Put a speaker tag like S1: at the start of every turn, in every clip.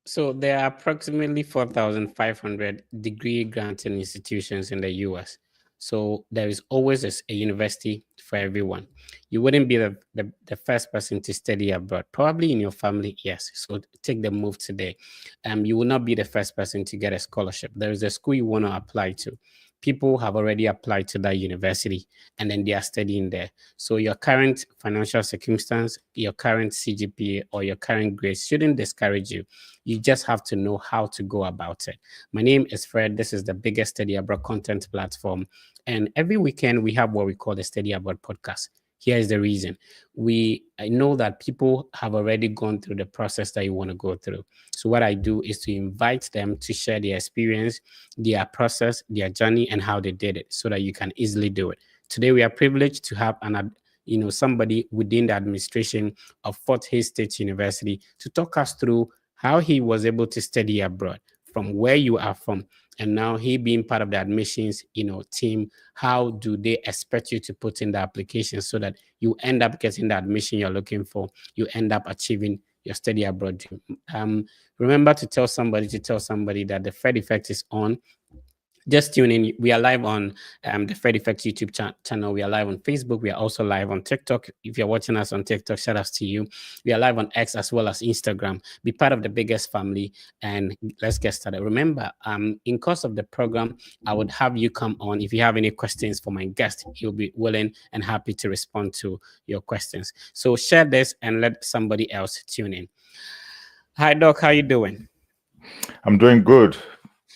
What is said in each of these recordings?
S1: So there are approximately 4,500 degree granting institutions in the US. So there is always a university for everyone. You wouldn't be the first person to study abroad. Probably in your family, yes. So take the move today. You will not be the first person to get a scholarship. There is a school you want to apply to. People have already applied to that university and then they are studying there. So your current financial circumstance, your current CGPA, or your current grades shouldn't discourage you. You just have to know how to go about it. My name is Fred. This is the biggest study abroad content platform. And every weekend, we have what we call the Study Abroad podcast. Here is the reason. I know that people have already gone through the process that you want to go through. So what I do is to invite them to share their experience, their process, their journey, and how they did it so that you can easily do it. Today, we are privileged to have somebody within the administration of Fort Hays State University to talk us through how he was able to study abroad from where you are from, and now he being part of the admissions team. How do they expect you to put in the application so that you end up getting the admission you're looking for, you end up achieving your study abroad dream? Remember to tell somebody that the Fred Effect is on. Just tune in. We are live on the Fred Effect YouTube channel. We are live on Facebook. We are also live on TikTok. If you're watching us on TikTok, shout out to you. We are live on X as well as Instagram. Be part of the biggest family, and let's get started. Remember, in course of the program, I would have you come on. If you have any questions for my guest, he'll be willing and happy to respond to your questions. So share this and let somebody else tune in. Hi, Doc. How you doing?
S2: I'm doing good,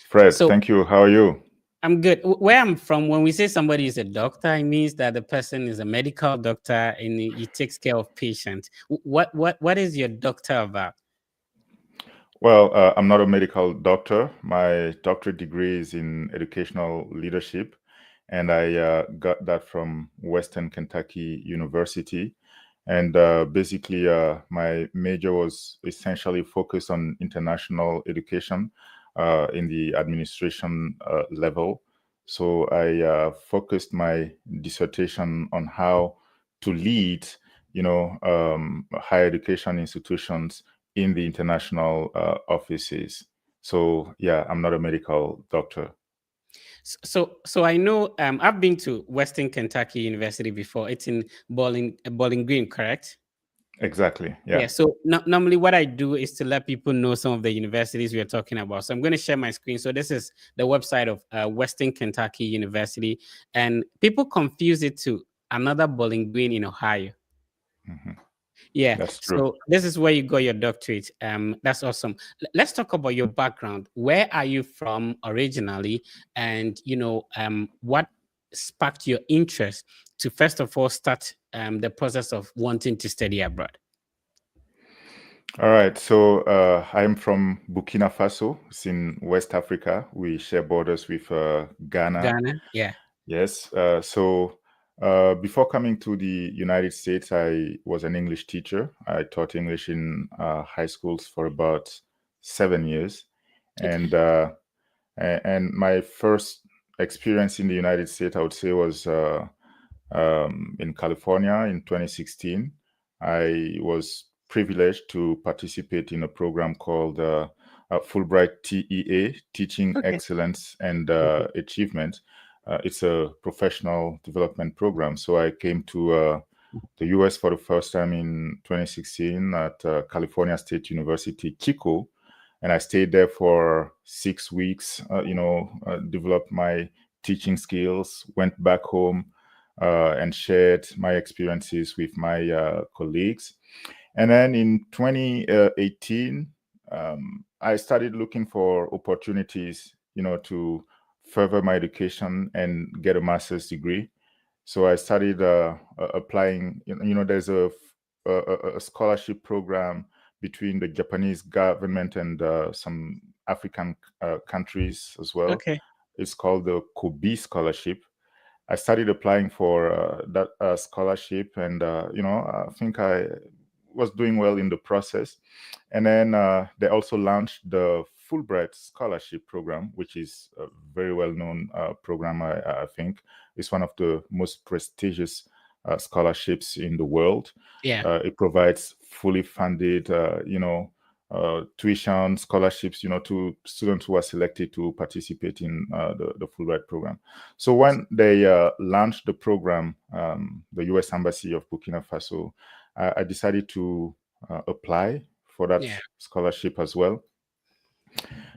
S2: Fred.
S1: So
S2: Thank you. How are you?
S1: I'm good. Where I'm from, when we say somebody is a doctor, it means that the person is a medical doctor and he takes care of patients. What is your doctor about?
S2: Well, I'm not a medical doctor. My doctorate degree is in educational leadership, and I got that from Western Kentucky University. And basically, my major was essentially focused on international education in the administration level. So I focused my dissertation on how to lead, higher education institutions in the international offices. So yeah, I'm not a medical doctor.
S1: So I know I've been to Western Kentucky University before. It's in Bowling Green, correct?
S2: Exactly.
S1: Yeah.
S2: Yeah.
S1: So normally, what I do is to let people know some of the universities we are talking about. So I'm going to share my screen. So this is the website of Western Kentucky University, and people confuse it to another Bowling Green in Ohio.
S2: Mhm.
S1: Yeah.
S2: That's true.
S1: So this is where you got your doctorate. That's awesome. Let's talk about your background. Where are you from originally? And what sparked your interest to first of all start the process of wanting to study abroad?
S2: All right. So I'm from Burkina Faso. It's in West Africa. We share borders with Ghana.
S1: Ghana. Yeah.
S2: Yes. Before coming to the United States, I was an English teacher. I taught English in high schools for about 7 years,
S1: Okay.
S2: and and my first experience in the United States, I would say, was in California in 2016. I was privileged to participate in a program called Fulbright TEA, Teaching
S1: Okay.
S2: Excellence and
S1: Mhm.
S2: Achievement. It's a professional development program. So I came to the US for the first time in 2016 at California State University, Chico. And I stayed there for 6 weeks, developed my teaching skills, went back home and shared my experiences with my colleagues. And then in 2018, I started looking for opportunities, to further my education and get a master's degree. So I started applying. There's a scholarship program between the Japanese government and some African countries as well.
S1: Okay.
S2: It's called the Kobe Scholarship. I started applying for that scholarship, and I think I was doing well in the process. And then they also launched the Fulbright Scholarship Program, which is a very well-known program. I think it's one of the most prestigious scholarships in the world.
S1: Yeah.
S2: It provides fully funded, tuition scholarships, to students who are selected to participate in the Fulbright program. So when they launched the program, the U.S. Embassy of Burkina Faso, I decided to apply for that
S1: Yeah.
S2: scholarship as well.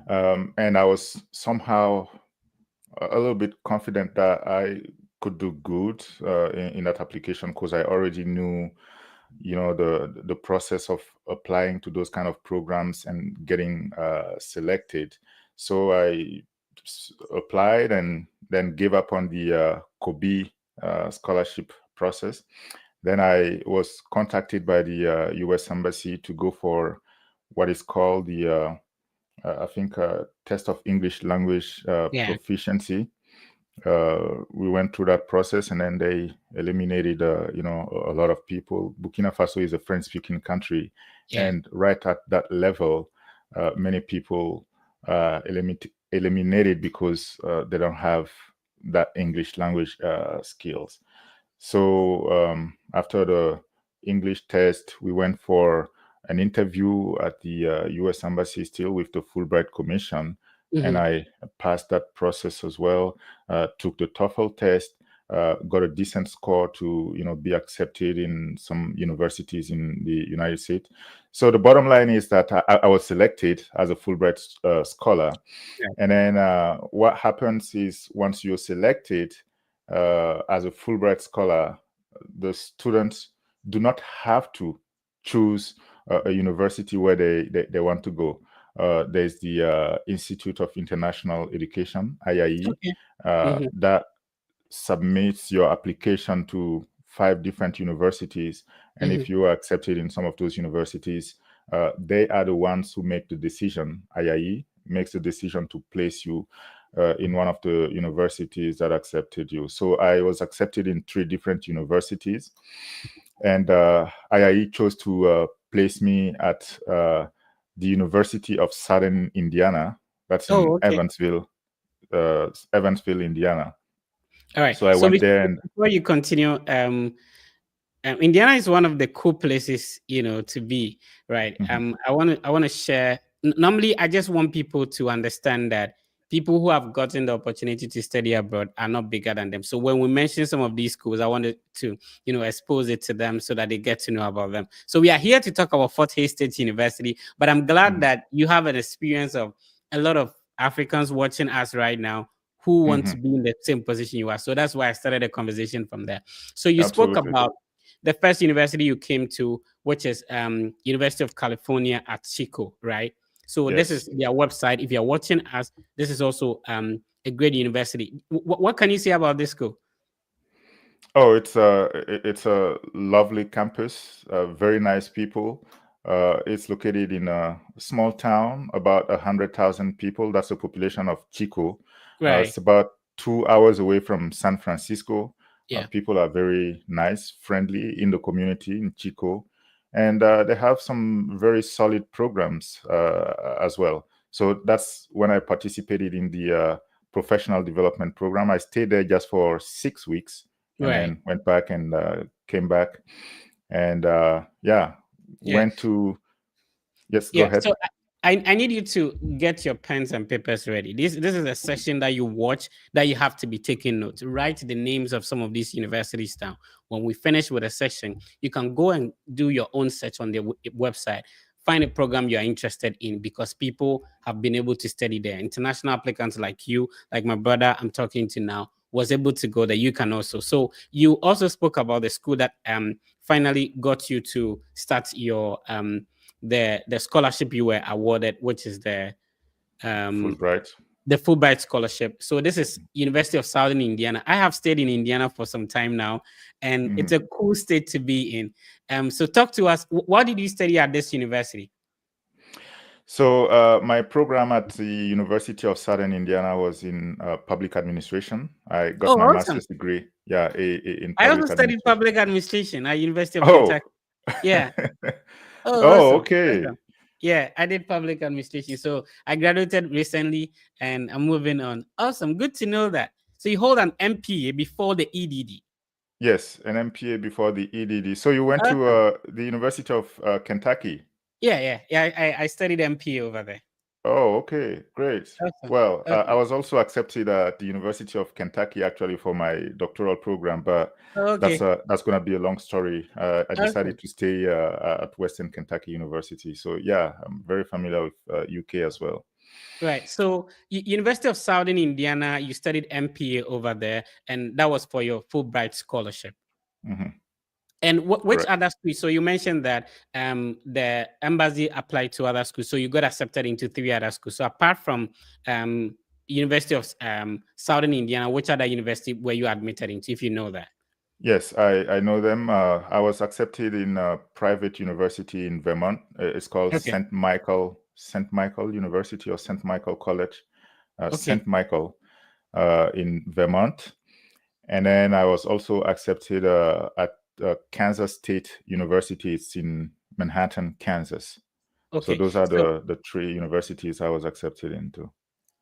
S2: And I was somehow a little bit confident that I could do good in that application, because I already knew, the process of applying to those kind of programs and getting selected. So I applied and then gave up on the Kobe scholarship process. Then I was contacted by the U.S. Embassy to go for what is called the I think test of English language
S1: Yeah.
S2: proficiency. We went through that process, and then they eliminated, a lot of people. Burkina Faso is a French-speaking country,
S1: Yeah.
S2: and right at that level, many people eliminated because they don't have that English language skills. So after the English test, we went for an interview at the U.S. Embassy, still with the Fulbright Commission, and I passed that process as well. Took the TOEFL test, got a decent score to be accepted in some universities in the United States. So the bottom line is that I was selected as a Fulbright scholar.
S1: Yeah.
S2: And then what happens is, once you're selected as a Fulbright scholar, the students do not have to choose a university where they want to go. There's the Institute of International Education, IIE,
S1: Okay. Mm-hmm.
S2: that submits your application to 5 different universities. And
S1: Mm-hmm.
S2: if you are accepted in some of those universities, they are the ones who make the decision. IIE makes the decision to place you in one of the universities that accepted you. So I was accepted in 3 different universities, and IIE chose to place me at the University of Southern Indiana. That's in
S1: Oh, okay.
S2: Evansville, Indiana.
S1: All right.
S2: So I
S1: So
S2: went there, and
S1: before you continue, Indiana is one of the cool places, to be, right? I want to share. Normally, I just want people to understand that people who have gotten the opportunity to study abroad are not bigger than them. So when we mention some of these schools, I wanted to, expose it to them so that they get to know about them. So we are here to talk about Fort Hays State University, but I'm glad that you have an experience of a lot of Africans watching us right now who want to be in the same position you are. So that's why I started a conversation from there. So you spoke
S2: absolutely.
S1: about the first university you came to, which is University of California at Chico, right? So this
S2: Yes.
S1: is their website. If you're watching us, this is also a great university. What can you say about this school?
S2: Oh, it's a lovely campus. Very nice people. It's located in a small town, about 100,000 people. That's the population of Chico.
S1: Right.
S2: It's about 2 hours away from San Francisco.
S1: Yeah.
S2: People are very nice, friendly in the community in Chico, and they have some very solid programs as well. So that's when I participated in the professional development program. I stayed there just for 6 weeks, and
S1: Right.
S2: then went back and came back, and
S1: Yeah.
S2: went to. Yes, go
S1: Yeah.
S2: ahead.
S1: So I need you to get your pens and papers ready. This is a session that you watch that you have to be taking notes. Write the names of some of these universities down. When we finish with a session, you can go and do your own search on the website. Find a program you are interested in, because people have been able to study there. International applicants like you, like my brother I'm talking to now, was able to go there. You can also. So you also spoke about the school that finally got you to start your the scholarship you were awarded, which is um
S2: Fulbright.
S1: the Fulbright scholarship. So this is University of Southern Indiana. I have stayed in Indiana for some time now, and it's a cool state to be in. So talk to us. What did you study at this university?
S2: So my program at the University of Southern Indiana was in public administration. I got
S1: Oh,
S2: my
S1: awesome.
S2: master's degree, yeah, in
S1: I also
S2: public
S1: studied
S2: administration.
S1: public administration at University of
S2: Oh,
S1: Kentucky. Yeah. Oh,
S2: oh,
S1: awesome.
S2: okay.
S1: Awesome. Yeah, I did public administration. So I graduated recently and I'm moving on. Awesome. Good to know that. So you hold an MPA before the EDD.
S2: Yes, an MPA before the EDD. So you went to
S1: Awesome.
S2: the University of Kentucky.
S1: Yeah. I studied MPA over there.
S2: Oh, okay, great.
S1: Awesome.
S2: Well, I
S1: Okay.
S2: was also accepted at the University of Kentucky actually for my doctoral program, but that's
S1: Okay.
S2: going to be a long story. I
S1: Okay.
S2: decided to stay at Western Kentucky University. So yeah, I'm very familiar with UK as well.
S1: Right. So, University of Southern Indiana, you studied MPA over there, and that was for your Fulbright scholarship.
S2: Hmm.
S1: And which
S2: Correct.
S1: other schools? So you mentioned that the embassy applied to other schools, so you got accepted into 3 other schools. So apart from um, University of Southern Indiana, which other university were you admitted into, if you know that?
S2: Yes, I know them. I was accepted in a private university in Vermont. It's called
S1: Okay.
S2: St. Michael University or St. Michael College,
S1: Okay.
S2: St. Michael in Vermont. And then I was also accepted at Kansas State University. It's in Manhattan, Kansas. So
S1: Okay.
S2: those are
S1: So
S2: the 3 universities I was accepted into.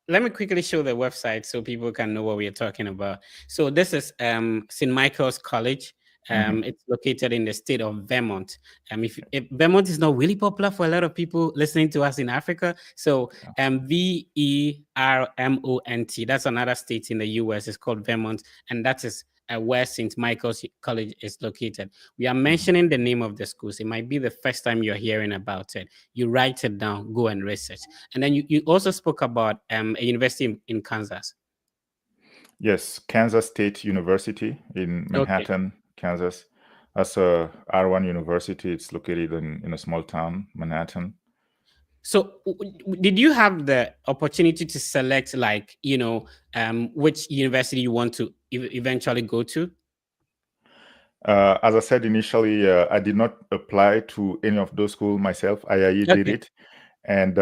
S1: let me quickly show the website so people can know what we are talking about. So this is St. Michael's College.
S2: Hmm.
S1: It's located in the state of Vermont. If Vermont is not really popular for a lot of people listening to us in Africa, so Vermont. That's another state in the U.S. It's called Vermont, and that is where St. Michael's College is located. We are
S2: Hmm.
S1: mentioning the name of the schools. It might be the first time you're hearing about it. You write it down, go and research. And then you also spoke about a university in Kansas.
S2: Yes, Kansas State University in
S1: Okay.
S2: Manhattan, Kansas. That's a R1 university. It's located in a small town, Manhattan.
S1: So did you have the opportunity to select, like, which university you want to eventually go to?
S2: As I said initially, I did not apply to any of those schools myself. IIE did
S1: Okay.
S2: it. And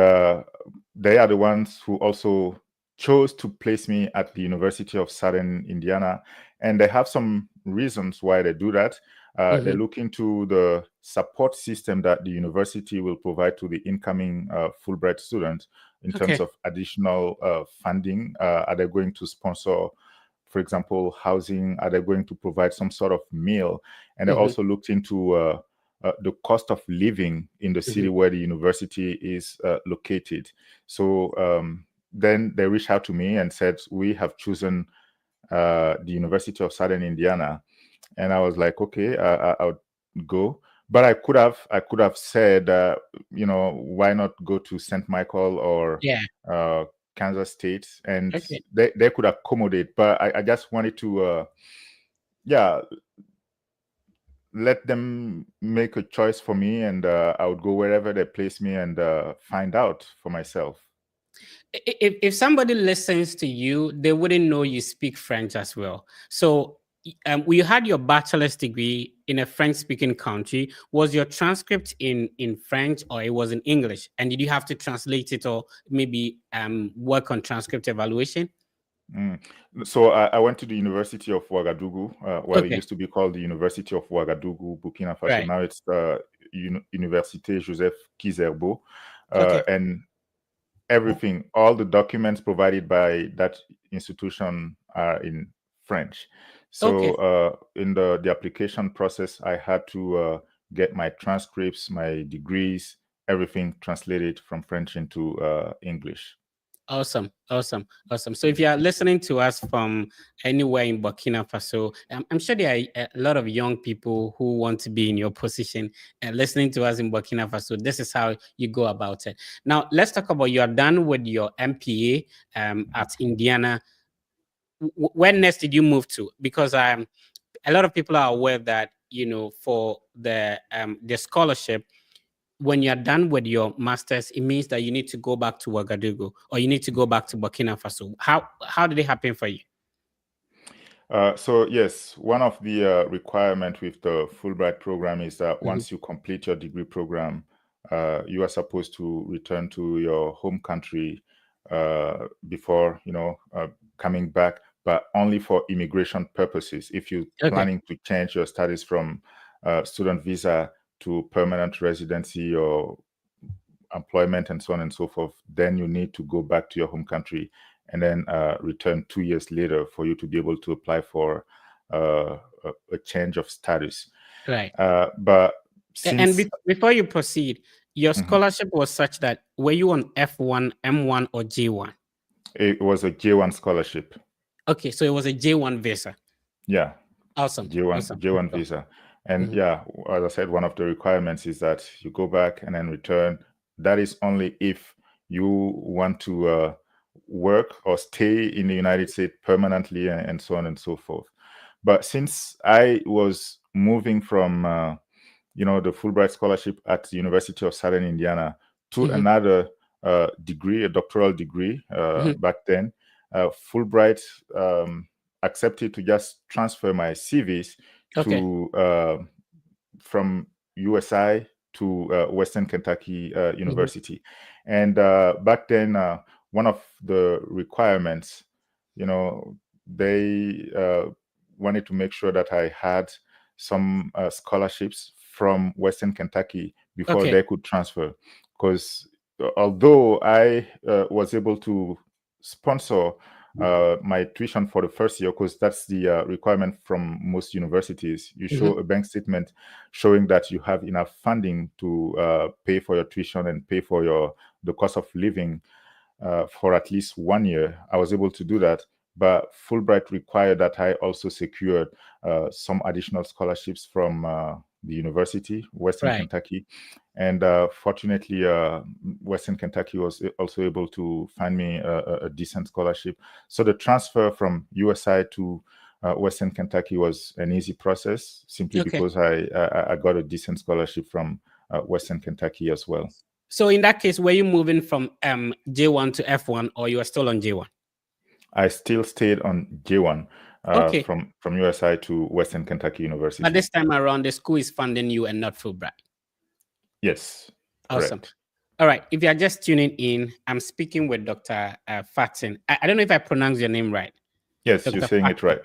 S2: they are the ones who also chose to place me at the University of Southern Indiana. And they have some reasons why they do that. They
S1: Mm-hmm.
S2: look into the support system that the university will provide to the incoming Fulbright students in terms
S1: Okay.
S2: of additional funding. Are they going to sponsor, for example, housing? Are they going to provide some sort of meal? And they
S1: Mm-hmm.
S2: also looked into the cost of living in the city
S1: Mm-hmm.
S2: where the university is located. So then they reached out to me and said, "We have chosen the University of Southern Indiana," and I was like, "Okay, I would go." But I could have said, why not go to St. Michael or
S1: Yeah.
S2: uh, Kansas State, and
S1: Okay.
S2: they could accommodate. But I just wanted to, yeah, let them make a choice for me, and I would go wherever they place me and find out for myself.
S1: If somebody listens to you, they wouldn't know you speak French as well. So, you had your bachelor's degree in a French-speaking country. Was your transcript in French or it was in English? And did you have to translate it or maybe work on transcript evaluation?
S2: Mm. So I went to the University of Ouagadougou. Well, it
S1: Okay,
S2: used to be called the University of Ouagadougou, Burkina Faso.
S1: right.
S2: Now it's Université Joseph Kizerbo.
S1: Okay,
S2: And everything, all the documents provided by that institution are in French. So
S1: okay.
S2: in the application process, I had to get my transcripts, my degrees, everything translated from French into English.
S1: Awesome, awesome, awesome. So if you are listening to us from anywhere in Burkina Faso, I'm sure there are a lot of young people who want to be in your position and listening to us in Burkina Faso. This is how you go about it. Now, let's talk about you are done with your MPA at Indiana. When next did you move to? Because a lot of people are aware that for the scholarship, when you're done with your masters, it means that you need to go back to Ouagadougou or you need to go back to Burkina Faso. How did it happen for you?
S2: So yes, one of the requirement with the Fulbright program is that
S1: Mhm.
S2: once you complete your degree program, you are supposed to return to your home country before coming back, but only for immigration purposes. If you're
S1: Okay,
S2: planning to change your status from student visa to permanent residency or employment and so on and so forth, then you need to go back to your home country and then return 2 years later for you to be able to apply for a change of status.
S1: right.
S2: But
S1: And
S2: since
S1: before you proceed, your
S2: Mhm.
S1: scholarship was such that were you on F1, M1, or J1?
S2: It was a J1 scholarship.
S1: Okay, so it was a J1 visa.
S2: Yeah,
S1: Awesome,
S2: J1
S1: awesome.
S2: J1 visa. And
S1: Mhm.
S2: yeah, as I said, one of the requirements is that you go back and then return. That is only if you want to work or stay in the United States permanently, and so on and so forth. But since I was moving from the Fulbright scholarship at the University of Southern Indiana to
S1: Mhm.
S2: another degree, a doctoral degree
S1: Mhm.
S2: back then, Fulbright accepted to just transfer my CVs
S1: Okay.
S2: to from USI to Western Kentucky
S1: Mhm.
S2: University. And back then, one of the requirements, they wanted to make sure that I had some scholarships from Western Kentucky before
S1: Okay.
S2: they could transfer. Because although I was able to sponsor my tuition for the first year, because that's the requirement from most universities, you
S1: Mhm.
S2: show a bank statement showing that you have enough funding to pay for your tuition and pay for the cost of living for at least 1 year. I was able to do that, but Fulbright required that I also secured some additional scholarships from the university, Western
S1: Right.
S2: Kentucky. And fortunately, Western Kentucky was also able to find me a decent scholarship. So the transfer from USI to Western Kentucky was an easy process, simply
S1: Okay.
S2: because I got a decent scholarship from Western Kentucky as well.
S1: So in that case, were you moving from J1 to F1, or you are still on J1?
S2: I still stayed on J1
S1: Okay.
S2: from USI to Western Kentucky
S1: But
S2: University.
S1: this time around, the school is funding you and not Fulbright.
S2: Yes,
S1: Awesome.
S2: correct.
S1: All right. If you are just tuning in, I'm speaking with Dr. Fatin. I don't know if I pronounced your name right.
S2: Yes, you're
S1: Dr.
S2: saying it
S1: Fatin.
S2: right.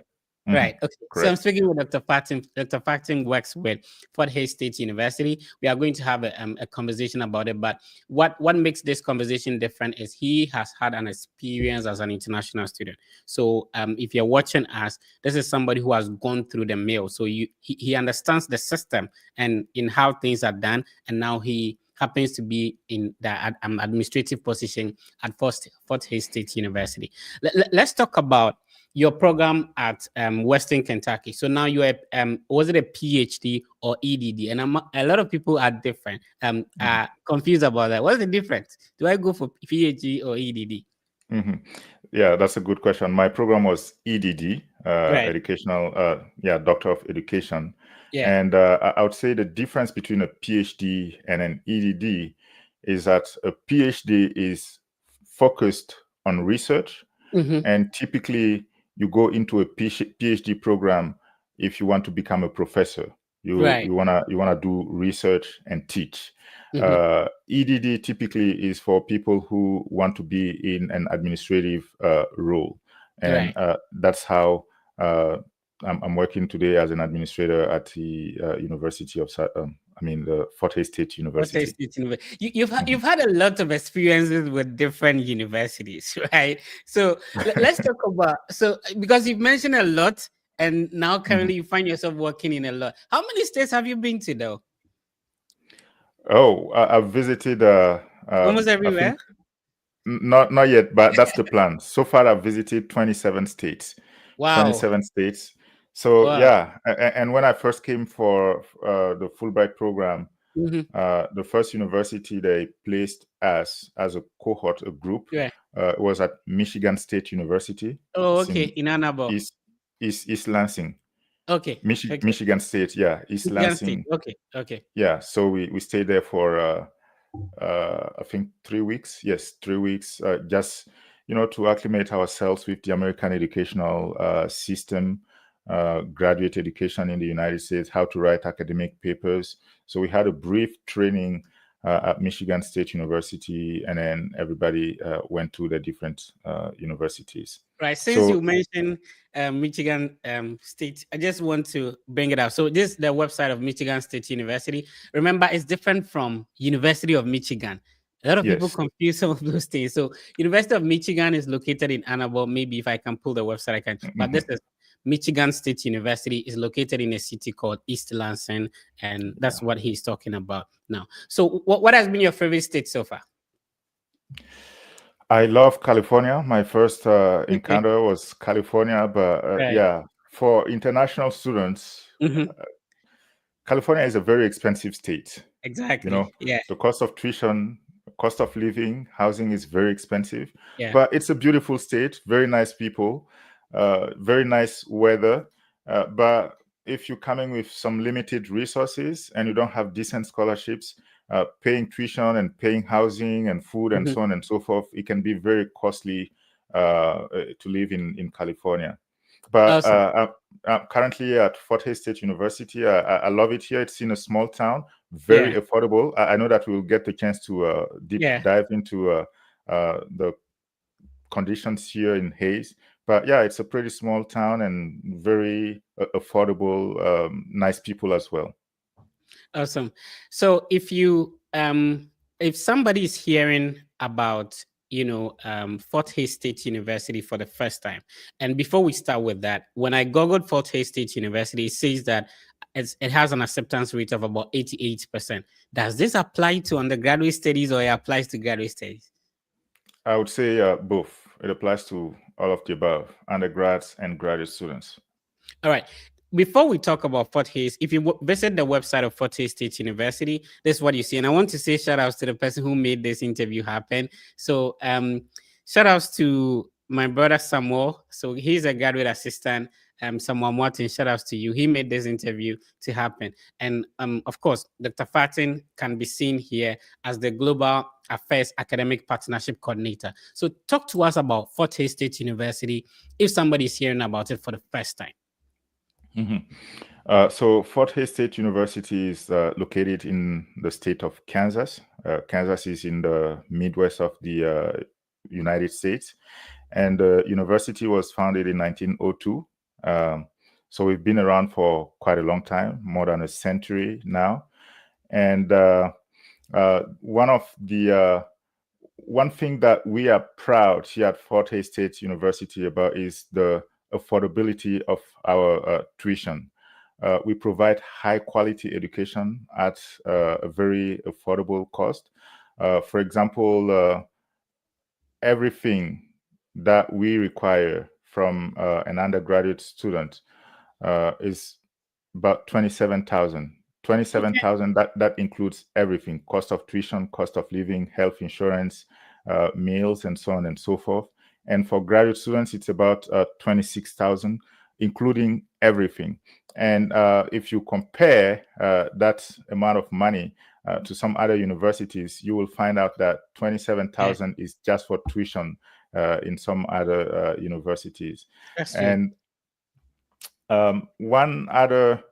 S2: Hmm.
S1: Right. Okay. So I'm
S2: Correct.
S1: speaking with Dr. Fatin. Dr. Fatin works with Fort Hays State University. We are going to have a conversation about it. But what makes this conversation different is he has had an experience as an international student. So if you're watching us, this is somebody who has gone through the mill. So he understands the system and in how things are done. And now he happens to be in the administrative position at Fort Hays State University. Let's talk about your program at Western Kentucky. So now you are, was it a PhD or EDD? And a lot of people are different,
S2: Mhm.
S1: are confused about that. What's the difference? Do I go for PhD or EDD?
S2: Mhm. Yeah, that's a good question. My program was EDD,
S1: Right.
S2: educational, Doctor of Education.
S1: Yeah.
S2: And I would say the difference between a PhD and an EDD is that a PhD is focused on research,
S1: Mm-hmm.
S2: and typically you go into a PhD program if you want to become a professor. You
S1: Right.
S2: you wanna do research and teach.
S1: Mm-hmm.
S2: EDD typically is for people who want to be in an administrative role, and
S1: Right.
S2: that's how I'm working today as an administrator at the University of the Fort Hays State
S1: What is
S2: University.
S1: it? You've
S2: Mhm.
S1: you've had a lot of experiences with different universities, right? So let's talk about because you've mentioned a lot, and now
S2: Mhm.
S1: currently you find yourself working in a lot. How many states have you been to, though?
S2: Oh, I've visited.
S1: Almost
S2: I think
S1: everywhere.
S2: not yet, but that's the plan. So far, I've visited 27 states.
S1: Wow.
S2: 27 states. So
S1: Wow.
S2: yeah, and when I first came for the Fulbright program,
S1: Mm-hmm.
S2: the first university they placed as a cohort, a group,
S1: Yeah.
S2: was at Michigan State University.
S1: Oh,
S2: It's
S1: okay.
S2: in
S1: In Annabelle.
S2: East East Lansing,
S1: Okay. Okay.
S2: Michigan State. Yeah, East
S1: Michigan State.
S2: Lansing.
S1: Okay. Okay.
S2: Yeah, so we stayed there for I think 3 weeks. Yes, 3 weeks, just to acclimate ourselves with the American educational system, graduate education in the United States, how to write academic papers. So we had a brief training at Michigan State University, and then everybody went to the different universities.
S1: Right. Since you
S2: So
S1: mentioned Michigan State, I just want to bring it up. So this is the website of Michigan State University. Remember, it's different from University of Michigan. A lot of people
S2: yes.
S1: confuse some of those things. So University of Michigan is located in Ann Arbor. Maybe if I can pull the website, I can. But this
S2: Mhm.
S1: is Michigan State University is located in a city called East Lansing, and that's what he's talking about now. So, what has been your favorite state so far?
S2: I love California. My first encounter was California, but
S1: Right.
S2: yeah, for international students, California is a very expensive state. You know,
S1: Exactly. Yeah.
S2: the cost of tuition, cost of living, housing is very expensive.
S1: Yeah.
S2: But it's a beautiful state, very nice people, very nice weather. But if you're coming with some limited resources and you don't have decent scholarships, paying tuition and paying housing and food and so on and so forth, it can be very costly to live in California. But
S1: Awesome.
S2: I'm currently at Fort Hays State University. I love it here. It's in a small town, very
S1: Yeah.
S2: affordable. I know that we'll get the chance to deep
S1: Yeah.
S2: dive into the conditions here in Hays. But yeah, it's a pretty small town and very affordable, nice people as well.
S1: Awesome. So if somebody is hearing about Fort Hays State University for the first time, and before we start with that, when I googled Fort Hays State University, it says that it has an acceptance rate of about 88%. Does this apply to undergraduate studies or it applies to graduate studies?
S2: I would say both. It applies to all of the above, undergrads and graduate students.
S1: All right. Before we talk about Fort Hays, if you visit the website of Fort Hays State University, this is what you see. And I want to say shout outs to the person who made this interview happen. So shout outs to my brother Samuel. So he's a graduate assistant. Samuel Martin, shout outs to you. He made this interview to happen. And of course, Dr. Fatin can be seen here as the Global Affairs Academic Partnership Coordinator. So talk to us about Fort Hays State University if somebody's hearing about it for the first time.
S2: So Fort Hays State University is located in the state of Kansas. Kansas is in the Midwest of the United States. And the university was founded in 1902. So we've been around for quite a long time, more than a century now. And one thing that we are proud here at Fort Hays State University about is the affordability of our tuition. We provide high quality education at a very affordable cost. For example, everything that we require from an undergraduate student is about 27,000. 27,000, that includes everything: cost of tuition, cost of living, health insurance, meals, and so on and so forth. And for graduate students, it's about 26,000, including everything. And if you compare that amount of money to some other universities, you will find out that 27,000 is just for tuition in some other universities.
S1: That's
S2: and one other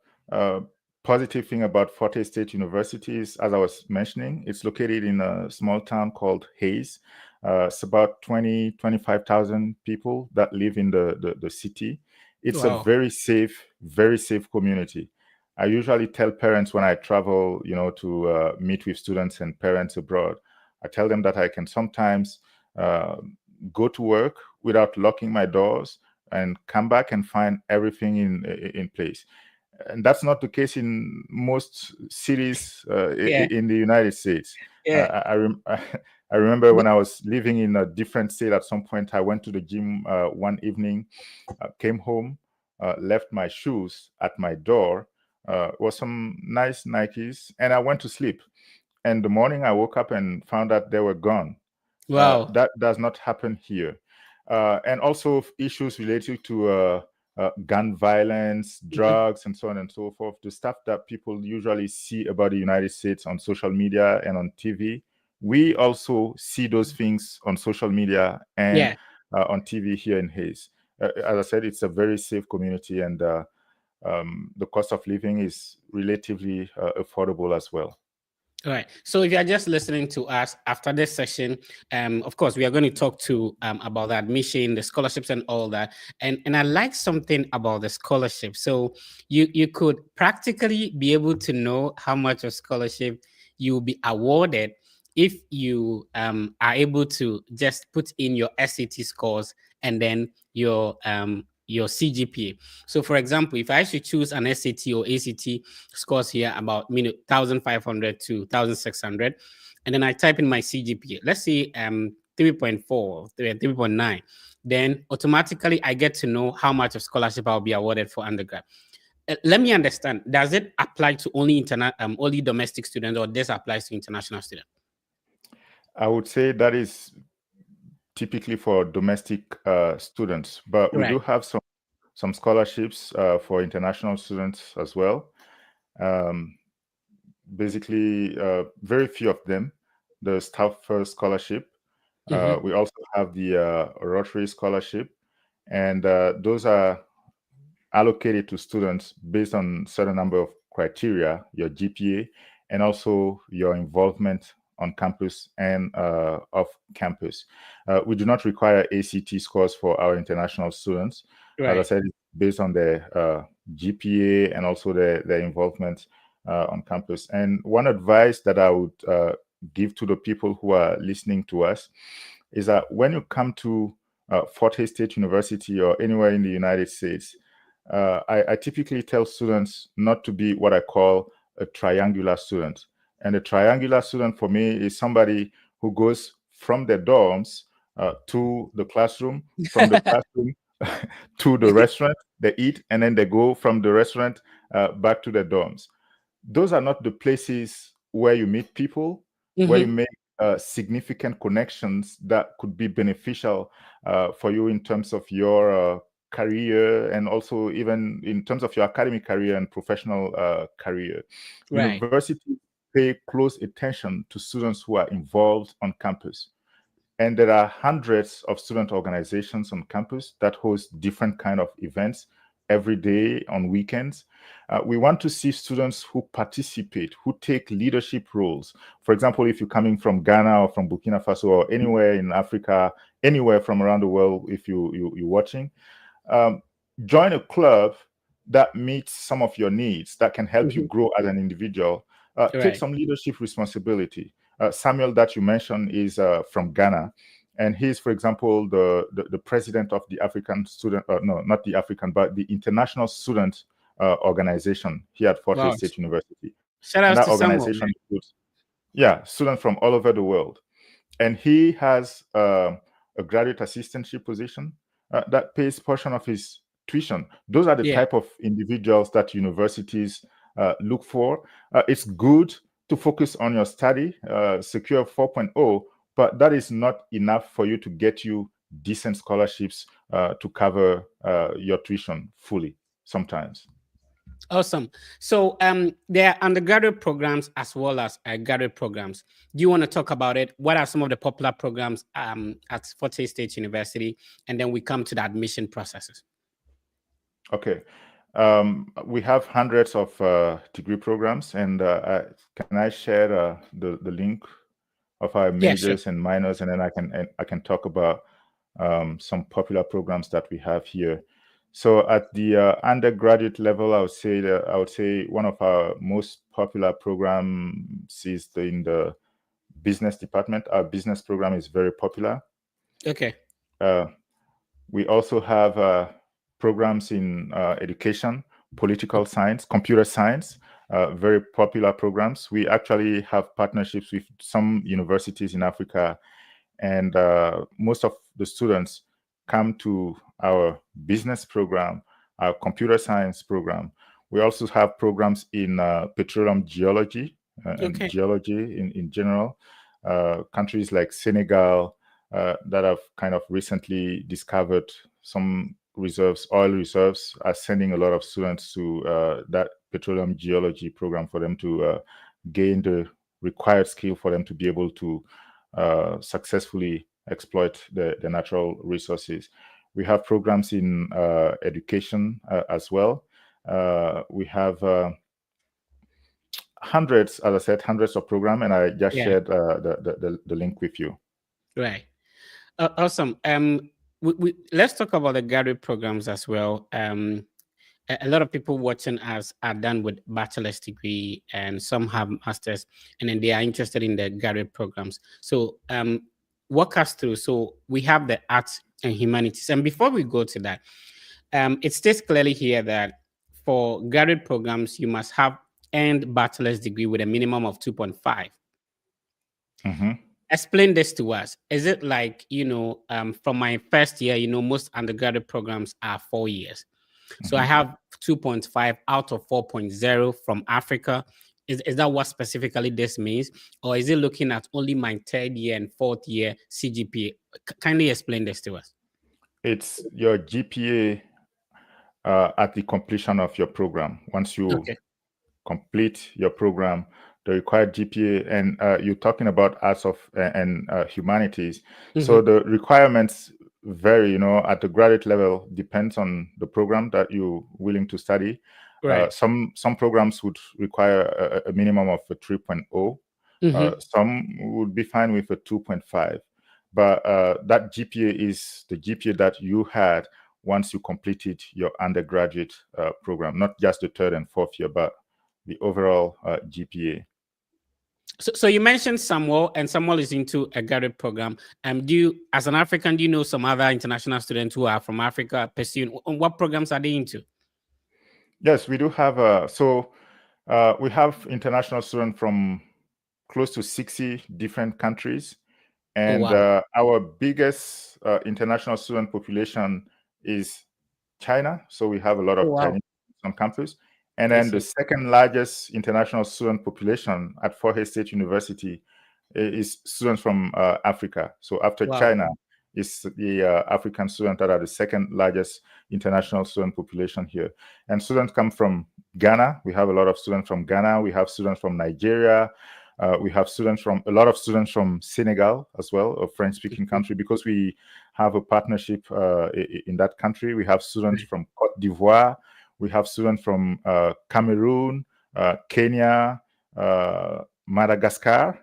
S2: positive thing about Fort Hays State University is, as I was mentioning, it's located in a small town called Hays. It's about 25,000 people that live in the city. It's a very safe community. I usually tell parents when I travel, to meet with students and parents abroad, I tell them that I can sometimes go to work without locking my doors and come back and find everything in place. And that's not the case in most cities in the United States. I remember when I was living in a different state at some point, I went to the gym one evening, came home, left my shoes at my door, was some nice Nikes, and I went to sleep. And the morning I woke up and found that they were gone.
S1: Wow.
S2: That does not happen here. And also issues related to gun violence, drugs, and so on and so forth. The stuff that people usually see about the United States on social media and on TV. We also see those things on social media and on TV here in Hays. As I said, it's a very safe community, and the cost of living is relatively affordable as well.
S1: All right. So if you are just listening to us after this session, of course, we are going to talk to about the admission, the scholarships, and all that. And I like something about the scholarship. So you could practically be able to know how much of scholarship you will be awarded if you are able to just put in your SAT scores and then your your CGPA. So, for example, if I should choose an SAT or ACT scores here about 1,500 to 1,600, and then I type in my CGPA, let's say 3.4, 3.9, then automatically I get to know how much of scholarship I'll be awarded for undergrad. Let me understand. Does it apply to only domestic students, or this applies to international students?
S2: I would say that is typically for domestic students, but we do
S1: Right.
S2: have some scholarships for international students as well. Basically, very few of them. The Staff First Scholarship. We also have the Rotary Scholarship, and those are allocated to students based on certain number of criteria, your GPA, and also your involvement on campus and off campus. We do not require ACT scores for our international students. As I
S1: Right.
S2: said, based on their GPA and also their involvement on campus. And one advice that I would give to the people who are listening to us is that when you come to Fort Hays State University or anywhere in the United States, I typically tell students not to be what I call a triangular student. And a triangular student for me is somebody who goes from their dorms to the classroom, from the classroom to the restaurant, they eat, and then they go from the restaurant back to their dorms. Those are not the places where you meet people, where you make significant connections that could be beneficial for you in terms of your career, and also even in terms of your academic career and professional career.
S1: Right.
S2: Universities pay close attention to students who are involved on campus. And there are hundreds of student organizations on campus that host different kind of events every day on weekends. We want to see students who participate, who take leadership roles. For example, if you're coming from Ghana or from Burkina Faso or anywhere in Africa, anywhere from around the world, if you're watching, join a club that meets some of your needs, that can help you grow as an individual. Take
S1: Right.
S2: some leadership responsibility. Samuel, that you mentioned, is from Ghana, and he's, for example, the president of the African student, no, not the African, but the International Student Organization here at Fort
S1: Wow.
S2: Hays State University.
S1: Shout
S2: And
S1: out
S2: that
S1: to Samuel.
S2: organization includes, yeah, students from all over the world. And he has a graduate assistantship position that pays portion of his tuition. Those are the
S1: Yeah.
S2: type of individuals that universities look for. It's good to focus on your study, secure 4.0, but that is not enough for you to get you decent scholarships to cover your tuition fully sometimes.
S1: Awesome. So there are undergraduate programs as well as graduate programs. Do you want to talk about it? What are some of the popular programs at Fort Hays State University? And then we come to the admission processes.
S2: Okay. We have hundreds of degree programs, and can I share the link of our
S1: Yeah, sure.
S2: majors and minors, and then I can talk about some popular programs that we have here. So at the undergraduate level, I would say one of our most popular programs is in the business department. Our business program is very popular.
S1: Okay.
S2: We also have programs in education, political science, computer science, very popular programs. We actually have partnerships with some universities in Africa, and most of the students come to our business program, our computer science program. We also have programs in petroleum geology and
S1: Okay.
S2: geology in general. Countries like Senegal that have kind of recently discovered some reserves, oil reserves, are sending a lot of students to that petroleum geology program for them to gain the required skill for them to be able to successfully exploit the natural resources. We have programs in education as well. We have hundreds, as I said, hundreds of programs, and I just
S1: Yeah.
S2: shared the link with you.
S1: Right. Awesome. Let's talk about the graduate programs as well. A lot of people watching us are done with bachelor's degree, and some have masters, and then they are interested in the graduate programs. So walk us through. So we have the arts and humanities, and before we go to that, it states clearly here that for graduate programs, you must have earned bachelor's degree with a minimum of 2.5.
S2: Mhm.
S1: Explain this to us. Is it like, from my first year, most undergraduate programs are 4 years. So I
S2: Mhm.
S1: have 2.5 out of 4.0 from Africa. Is that what specifically this means? Or is it looking at only my third year and fourth year CGPA? Kindly explain this to us.
S2: It's your GPA at the completion of your program. Once you
S1: Okay.
S2: complete your program, the required GPA, and you're talking about arts of and humanities. So
S1: Mhm.
S2: the requirements vary, at the graduate level, depends on the program that you're willing to study.
S1: Right.
S2: Some programs would require a minimum of a 3.0.
S1: Mhm.
S2: Some would be fine with a 2.5. But that GPA is the GPA that you had once you completed your undergraduate program, not just the third and fourth year, but the overall GPA.
S1: So you mentioned Samuel, and Samuel is into a graduate program. As an African, do you know some other international students who are from Africa pursuing? What programs are they into?
S2: Yes, we do have. We have international students from close to 60 different countries.
S1: Oh
S2: And
S1: wow!
S2: our biggest international student population is China. So we have a lot
S1: Oh
S2: of
S1: wow!
S2: Chinese on campus. And
S1: I
S2: then the
S1: see.
S2: second largest international student population at Fort Hays State University is students from Africa. So after
S1: Wow!
S2: China, is the African students that are the second largest international student population here. And students come from Ghana. We have a lot of students from Ghana. We have students from Nigeria. We have a lot of students from Senegal as well, a French-speaking
S1: Mhm.
S2: country, because we have a partnership in that country. We have students
S1: Right.
S2: from Cote d'Ivoire. We have students from Cameroon, Kenya, Madagascar.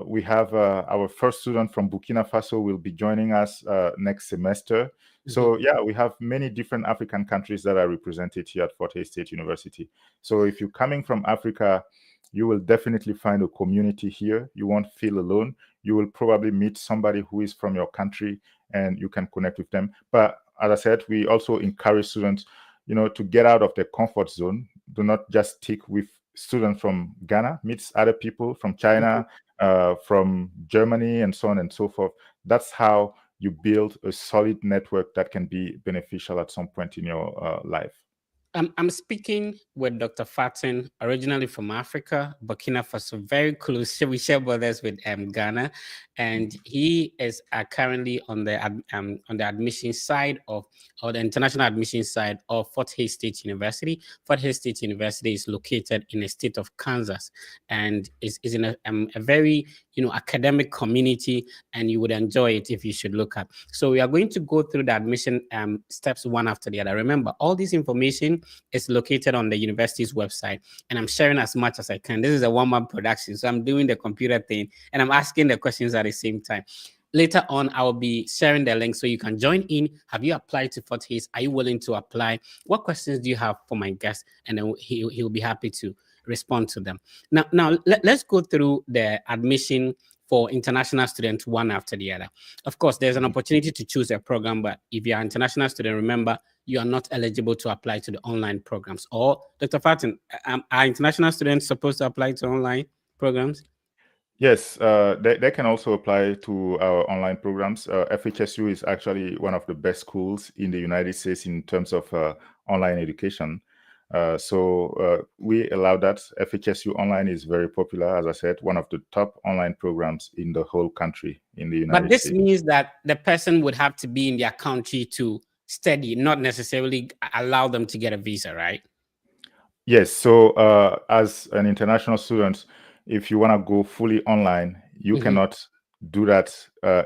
S2: We have our first student from Burkina Faso will be joining us next semester.
S1: Mhm.
S2: So yeah, we have many different African countries that are represented here at Fort Hays State University. So if you're coming from Africa, you will definitely find a community here. You won't feel alone. You will probably meet somebody who is from your country and you can connect with them. But as I said, we also encourage students, to get out of their comfort zone. Do not just stick with students from Ghana, meet other people from
S1: Mhm.
S2: China, from Germany, and so on and so forth. That's how you build a solid network that can be beneficial at some point in your life.
S1: I'm speaking with Dr. Fatin, originally from Africa, Burkina Faso, very close. We share borders with Ghana, and he is currently on the admission side or the international admission side of Fort Hays State University. Fort Hays State University is located in the state of Kansas, and is in a very academic community, and you would enjoy it if you should look at. So we are going to go through the admission steps one after the other. Remember, all this information is located on the university's website, and I'm sharing as much as I can. This is a one-man production, so I'm doing the computer thing and I'm asking the questions at the same time. Later on, I will be sharing the link so you can join in. Have you applied to Fort Hays? Are you willing to apply? What questions do you have for my guest? And then he'll be happy to respond to them. Now let's go through the admission for international students one after the other. Of course, there's an opportunity to choose a program, but if you're an international student, remember you are not eligible to apply to the online programs. Or Dr. Fatin, are international students supposed to apply to online programs?
S2: Yes, they can also apply to our online programs. FHSU is actually one of the best schools in the United States in terms of online education. So we allow that. FHSU Online is very popular, as I said, one of the top online programs in the whole country in the
S1: But
S2: United
S1: this
S2: States.
S1: means that the person would have to be in their country to study, not necessarily allow them to get a visa, right?
S2: Yes. So, as an international student, if you want to go fully online, you
S1: Mhm.
S2: cannot do that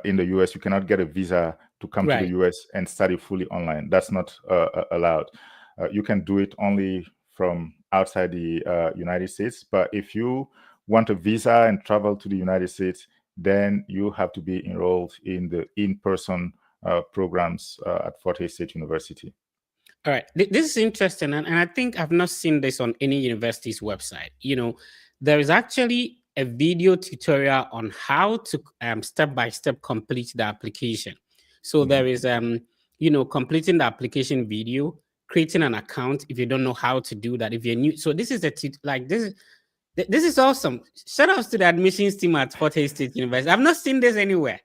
S2: in the US. You cannot get a visa to come to the
S1: Right.
S2: US and study fully online. That's not allowed. You can do it only from outside the United States. But if you want a visa and travel to the United States, then you have to be enrolled in the in-person programs at Fort Hays State University.
S1: All right. This is interesting. And I think I've not seen this on any university's website. There is actually a video tutorial on how to step by step complete the application. So there
S2: Mhm.
S1: is completing the application video, creating an account if you don't know how to do that, if you're new. So this is this is awesome. Shout outs to the admissions team at Fort Hays State University. I've not seen this anywhere.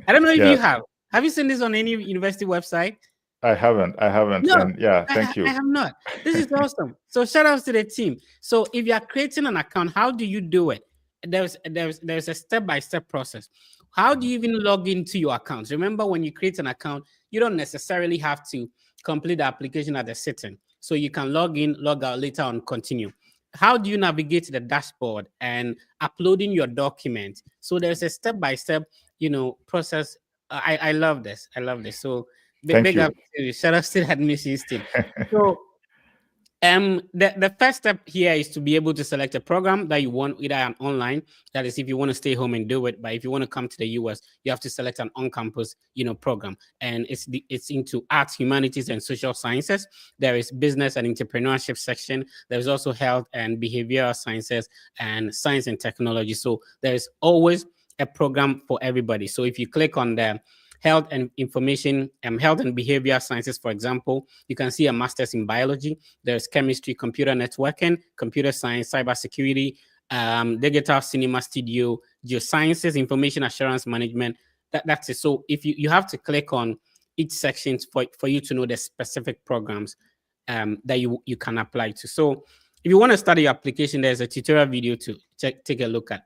S1: I don't know if you have. Have you seen this on any university website?
S2: I haven't.
S1: No,
S2: And yeah, thank
S1: I
S2: you.
S1: have not. This is awesome. So shout outs to the team. So if you are creating an account, how do you do it? There's a step-by-step process. How do you even log into your accounts? Remember, when you create an account, you don't necessarily have to complete the application at the sitting. So you can log in, log out later on, continue. How do you navigate to the dashboard and uploading your document? So there's a step-by-step, process. I love this. I love this. So
S2: Thank
S1: big
S2: you.
S1: up to shout out to the admissions team. So the first step here is to be able to select a program that you want, either an online, that is if you want to stay home and do it, but if you want to come to the US, you have to select an on-campus program, and it's into arts, humanities, and social sciences. There is business and entrepreneurship section. There's also health and behavioral sciences and science and technology. So there's always a program for everybody. So if you click on the health and information, health and behavioral sciences, for example, you can see a master's in biology. There's chemistry, computer networking, computer science, cybersecurity, digital cinema studio, geosciences, information assurance management. That's it. So if you have to click on each section for you to know the specific programs that you can apply to. So if you want to study your application, there's a tutorial video to take a look at.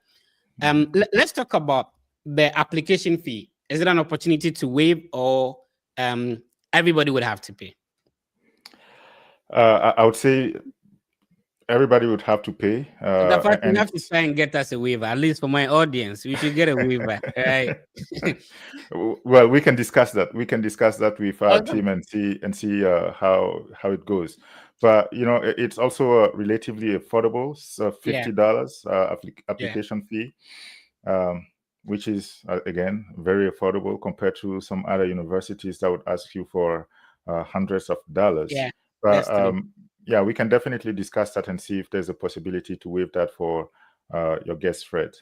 S1: Let's talk about the application fee. Is it an opportunity to waive, or everybody would have to pay?
S2: I would say everybody would have to pay.
S1: The fact you have to try and get us a waiver, at least for my audience, we should get a waiver, right?
S2: Well, we can discuss that. We can discuss that with our team and see how it goes. But it's also relatively affordable. So $50 application fee, which is again very affordable compared to some other universities that would ask you for hundreds of dollars.
S1: Yeah,
S2: but yeah, we can definitely discuss that and see if there's a possibility to waive that for your guest, Fred.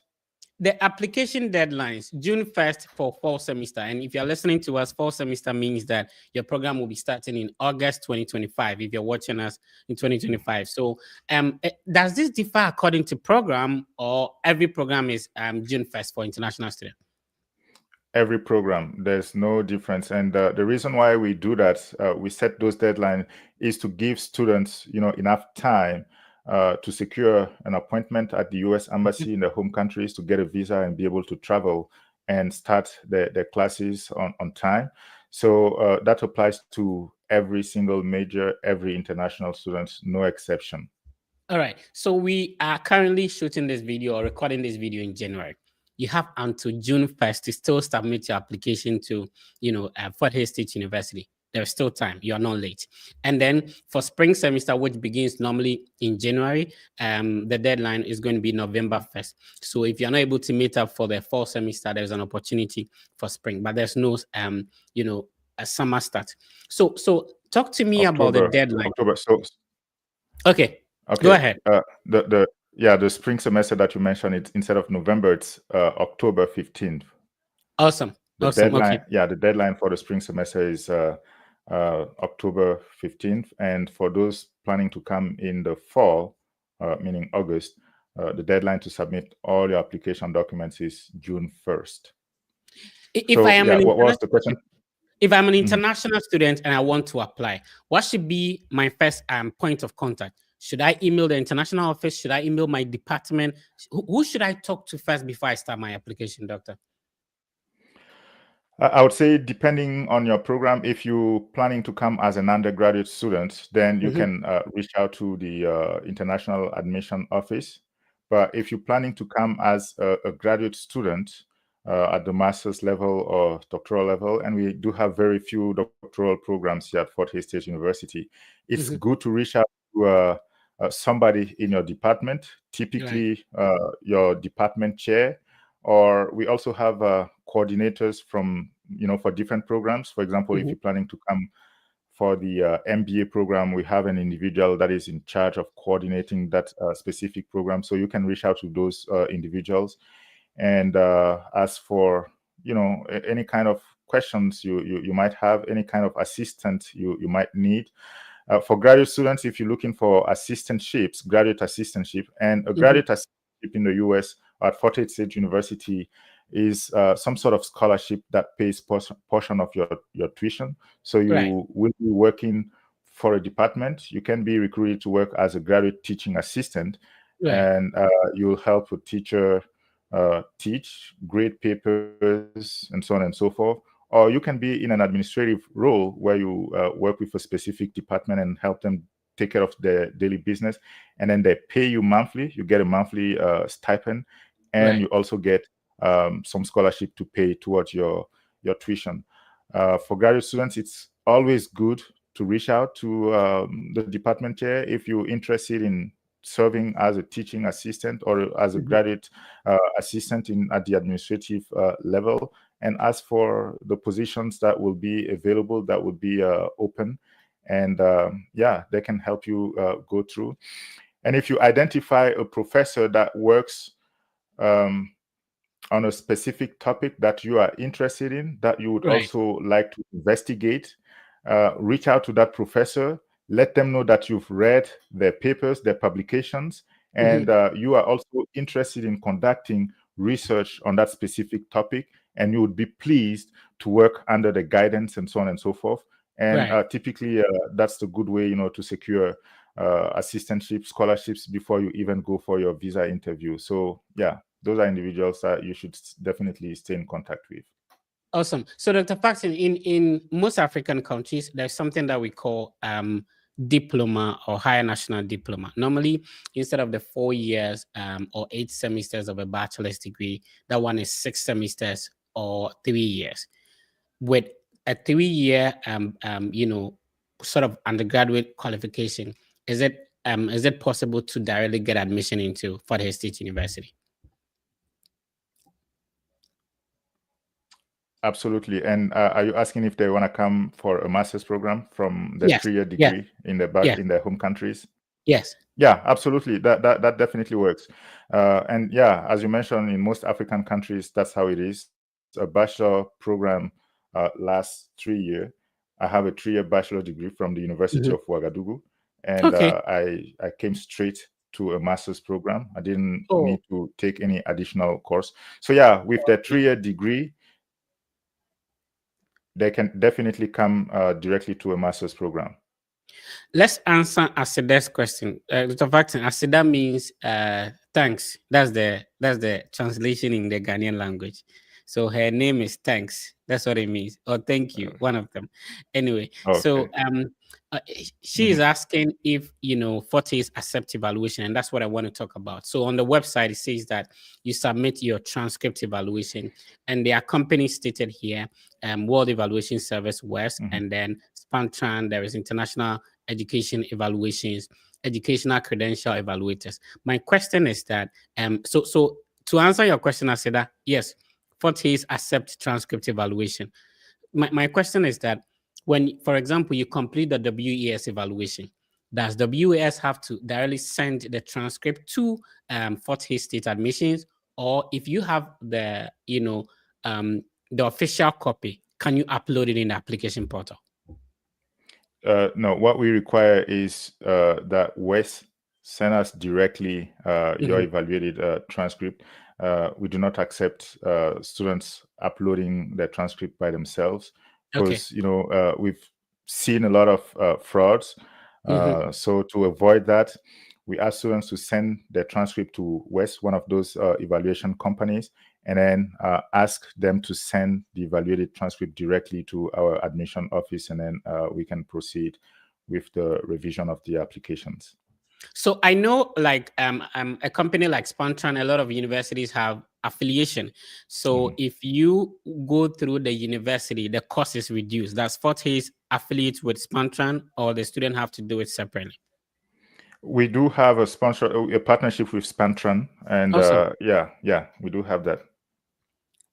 S1: The application deadlines, June 1st for fall semester. And if you're listening to us, fall semester means that your program will be starting in August 2025, if you're watching us in 2025. So does this differ according to program, or every program is June 1st for international students?
S2: Every program, there's no difference. And the reason why we do that, we set those deadlines, is to give students enough time to secure an appointment at the US Embassy in their home countries, to get a visa and be able to travel and start their classes on time. So that applies to every single major, every international student, no exception.
S1: All right. So we are currently shooting this video or recording this video in January. You have until June 1st to still submit your application to, Fort Hays State University. There's still time. You are not late. And then for spring semester, which begins normally in January, the deadline is going to be November 1st. So if you're not able to meet up for the fall semester, there's an opportunity for spring, but there's no, a summer start. So talk to me about the deadline.
S2: October. So
S1: okay. Go ahead.
S2: The spring semester that you mentioned, it's instead of November, it's October 15th.
S1: Awesome.
S2: Deadline,
S1: okay.
S2: Yeah, the deadline for the spring semester is October 15th. And for those planning to come in the fall, meaning August, the deadline to submit all your application documents is June 1st. What was the question?
S1: If I'm an international student and I want to apply, what should be my first point of contact? Should I email the international office? Should I email my department? Who should I talk to first before I start my application, Doctor?
S2: I would say, depending on your program, if you're planning to come as an undergraduate student, then you can reach out to the international admission office. But if you're planning to come as a graduate student at the master's level or doctoral level, and we do have very few doctoral programs here at Fort Hays State University, it's good to reach out to somebody in your department, typically your department chair, or we also have coordinators from, for different programs. For example, if you're planning to come for the MBA program, we have an individual that is in charge of coordinating that specific program. So you can reach out to those individuals. And as for any kind of questions you might have, any kind of assistance you might need. For graduate students, if you're looking for assistantships, graduate assistantship, and a graduate assistantship in the US at 48 State University is some sort of scholarship that pays portion of your tuition. So you will be working for a department. You can be recruited to work as a graduate teaching assistant, and you'll help a teacher teach, grade papers, and so on and so forth. Or you can be in an administrative role where you work with a specific department and help them take care of their daily business, and then they pay you monthly. You get a monthly stipend, and you also get some scholarship to pay towards your tuition. For graduate students, it's always good to reach out to the department chair if you're interested in serving as a teaching assistant or as a graduate assistant at the administrative level, and ask for the positions that will be available, that will be open, and they can help you go through. And if you identify a professor that works on a specific topic that you are interested in, that you would also like to investigate, reach out to that professor, let them know that you've read their papers, their publications, and you are also interested in conducting research on that specific topic, and you would be pleased to work under the guidance and so on and so forth. And typically, that's the good way, to secure assistantship scholarships before you even go for your visa interview. So, those are individuals that you should definitely stay in contact with.
S1: Awesome. So, Dr. Paxton, in most African countries, there's something that we call diploma or higher national diploma. Normally, instead of the 4 years or 8 semesters of a bachelor's degree, that one is 6 semesters or 3 years. With a 3-year, sort of undergraduate qualification, is it possible to directly get admission into Fort Hays State University?
S2: Absolutely. And are you asking if they want to come for a master's program from the 3-year degree in their home countries?
S1: Yes.
S2: Yeah, absolutely. That definitely works. And as you mentioned, in most African countries, that's how it is. A bachelor program lasts 3 years. I have a 3-year bachelor degree from the University of Ouagadougou, and I came straight to a master's program. I didn't need to take any additional course. So with the 3-year degree, they can definitely come directly to a master's program.
S1: Let's answer Asida's question. Dr. Paxton, Asida means thanks. That's the translation in the Ghanaian language. So her name is thanks. That's what it means. Or thank you, one of them. Anyway, so she is asking if Fort Hays accept evaluation, and that's what I want to talk about. So on the website, it says that you submit your transcript evaluation, and there are companies stated here: World Evaluation Service West, and then Spantran. There is International Education Evaluations, Educational Credential Evaluators. My question is that so to answer your question, Asida, yes, Fort Hays accept transcript evaluation. My question is that when, for example, you complete the WES evaluation, does WES have to directly send the transcript to Fort Hays State Admissions, or if you have the official copy, can you upload it in the application portal?
S2: No, what we require is that WES send us directly your evaluated transcript. We do not accept students uploading their transcript by themselves because we've seen a lot of frauds. So to avoid that, we ask students to send their transcript to WES, one of those evaluation companies, and then ask them to send the evaluated transcript directly to our admission office, and then we can proceed with the revision of the applications.
S1: So I know, like a company like Spantran, a lot of universities have affiliation. So if you go through the university, the cost is reduced. Does Fort Hays affiliate with Spantran, or the student have to do it separately?
S2: We do have a partnership with Spantran, and
S1: awesome.
S2: We do have that.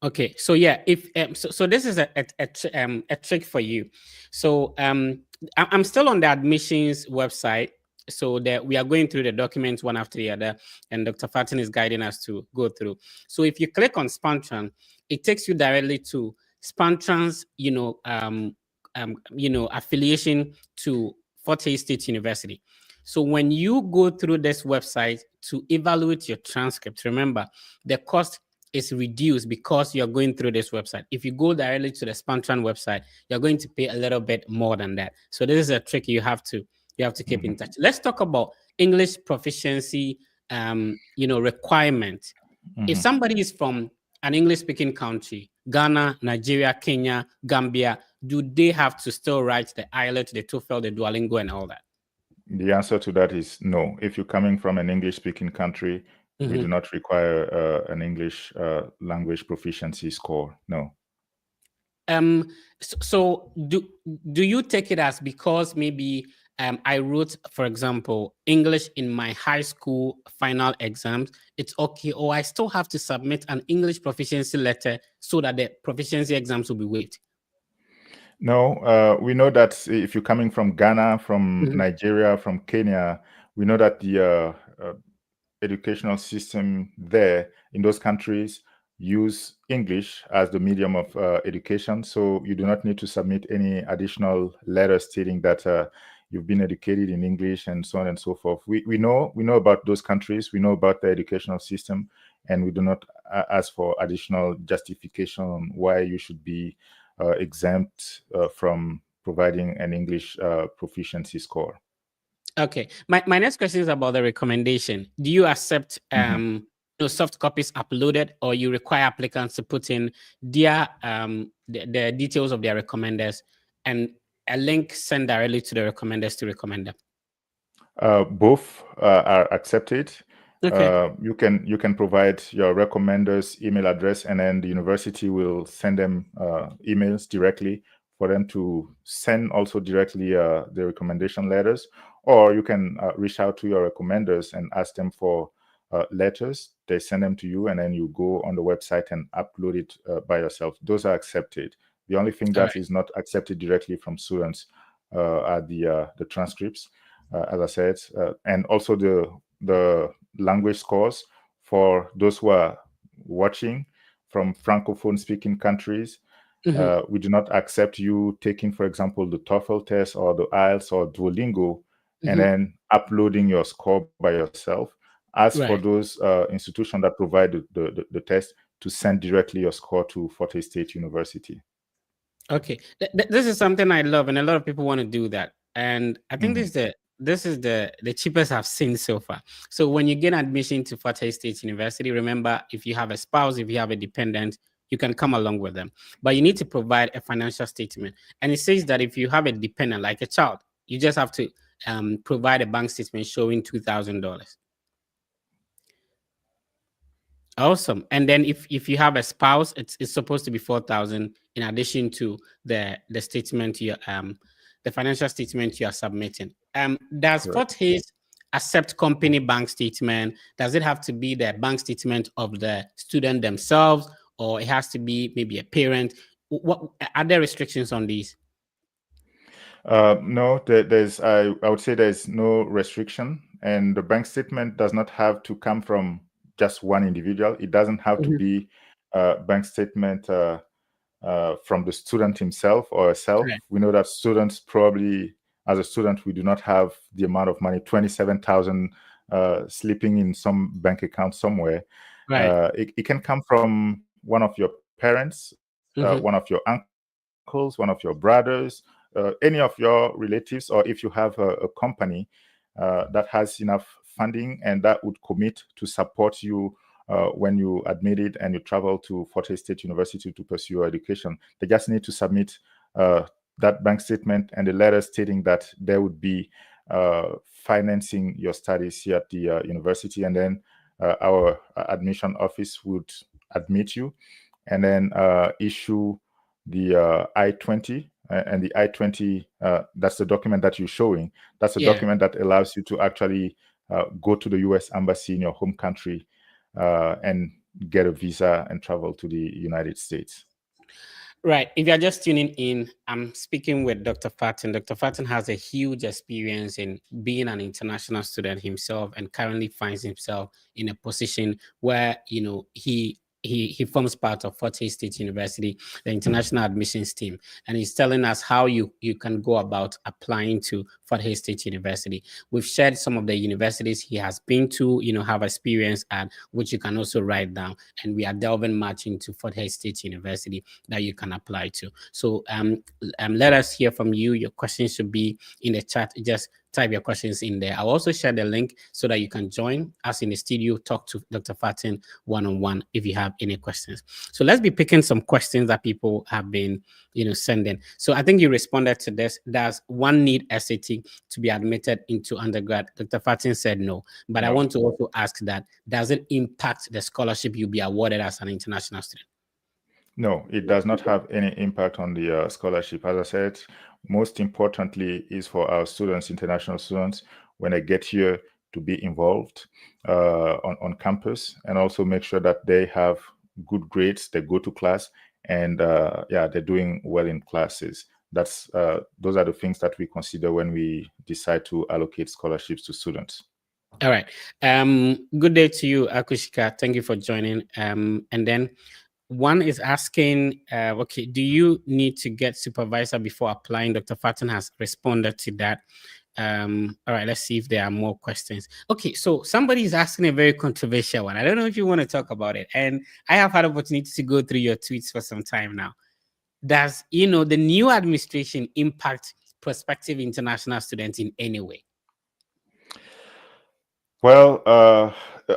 S1: Okay, so if so this is a trick for you. So I'm still on the admissions website, so that we are going through the documents one after the other, and Dr. Fatin is guiding us to go through. So if you click on Spantran, it takes you directly to Spantrans, affiliation to Fort Hays State University. So when you go through this website to evaluate your transcript, remember the cost is reduced because you're going through this website. If you go directly to the Spantran website, you're going to pay a little bit more than that. So this is a trick you have to keep in touch. Let's talk about English proficiency requirement. If somebody is from an English speaking country, Ghana, Nigeria, Kenya, Gambia, do they have to still write the IELTS, the TOEFL, the Duolingo, and all that?
S2: The answer to that is no. If you're coming from an English-speaking country, we do not require an English language proficiency score. No.
S1: So do you take it as because maybe I wrote, for example, English in my high school final exams, it's okay, or I still have to submit an English proficiency letter so that the proficiency exams will be waived?
S2: No, we know that if you're coming from Ghana, from Nigeria, from Kenya, we know that the educational system there in those countries use English as the medium of education. So you do not need to submit any additional letter stating that you've been educated in English and so on and so forth. We know about those countries. We know about the educational system, and we do not ask for additional justification on why you should be exempt from providing an English proficiency score.
S1: Okay. My next question is about the recommendation. Do you accept soft copies uploaded, or you require applicants to put in their the details of their recommenders and a link sent directly to the recommenders to recommend them?
S2: Both are accepted.
S1: Okay.
S2: You can provide your recommenders' email address, and then the university will send them emails directly for them to send also directly the recommendation letters. Or you can reach out to your recommenders and ask them for letters. They send them to you, and then you go on the website and upload it by yourself. Those are accepted. The only thing that is not accepted directly from students are the transcripts, as I said, and also the language scores for those who are watching from francophone speaking countries. We do not accept you taking, for example, the TOEFL test or the IELTS or Duolingo and then uploading your score by yourself. As for those institutions that provide the test, to send directly your score to Fort Hays State University.
S1: Okay, this is something I love, and a lot of people want to do that. And I think this is the cheapest I've seen so far. So when you get admission to Fort Hays State University, remember, if you have a spouse, if you have a dependent, you can come along with them. But you need to provide a financial statement. And it says that if you have a dependent, like a child, you just have to provide a bank statement showing $2,000. Awesome. And then if you have a spouse, it's supposed to be 4,000 in addition to the statement you the financial statement you are submitting. Does Fort Hays accept company bank statement? Does it have to be the bank statement of the student themselves, or it has to be maybe a parent? What are there restrictions on these?
S2: No, there's I would say there's no restriction, and the bank statement does not have to come from just one individual. It doesn't have to be a bank statement from the student himself or herself.
S1: Right.
S2: We know that students probably, as a student, we do not have the amount of money, 27,000 sleeping in some bank account somewhere.
S1: Right.
S2: It can come from one of your parents, one of your uncles, one of your brothers, any of your relatives, or if you have a company that has enough funding and that would commit to support you when you admitted and you travel to Fort Hays State University to pursue your education. They just need to submit that bank statement and a letter stating that they would be financing your studies here at the university, and then our admission office would admit you and then issue the I-20. And the I-20, that's the document that you're showing. That's the document that allows you to actually go to the U.S. Embassy in your home country and get a visa and travel to the United States.
S1: Right. If you're just tuning in, I'm speaking with Dr. Fatin. Dr. Fatin has a huge experience in being an international student himself, and currently finds himself in a position where, he he forms part of Fort Hays State University, the international admissions team, and he's telling us how you can go about applying to Fort Hays State University. We've shared some of the universities he has been to, have experience at, which you can also write down, and we are delving much into Fort Hays State University that you can apply to. So let us hear from you. Your questions should be in the chat. Just type your questions in there. I'll also share the link so that you can join us in the studio, talk to Dr. Fatin one-on-one if you have any questions. So let's be picking some questions that people have been, sending. So I think you responded to this. Does one need SAT to be admitted into undergrad? Dr. Fatin said no. But I
S2: No.
S1: want to also ask that, does it impact the scholarship you'll be awarded as an international student?
S2: No, it does not have any impact on the scholarship. As I said, most importantly is for our students, international students, when they get here, to be involved on campus, and also make sure that they have good grades, they go to class, and they're doing well in classes. Those are the things that we consider when we decide to allocate scholarships to students.
S1: All right. Good day to you, Akushika. Thank you for joining. And then one is asking, okay, do you need to get supervisor before applying? Dr. Fatin has responded to that. All right, let's see if there are more questions. Okay, so somebody is asking a very controversial one. I don't know if you want to talk about it. And I have had opportunity to go through your tweets for some time now. Does, the new administration impact prospective international students in any way?
S2: Well,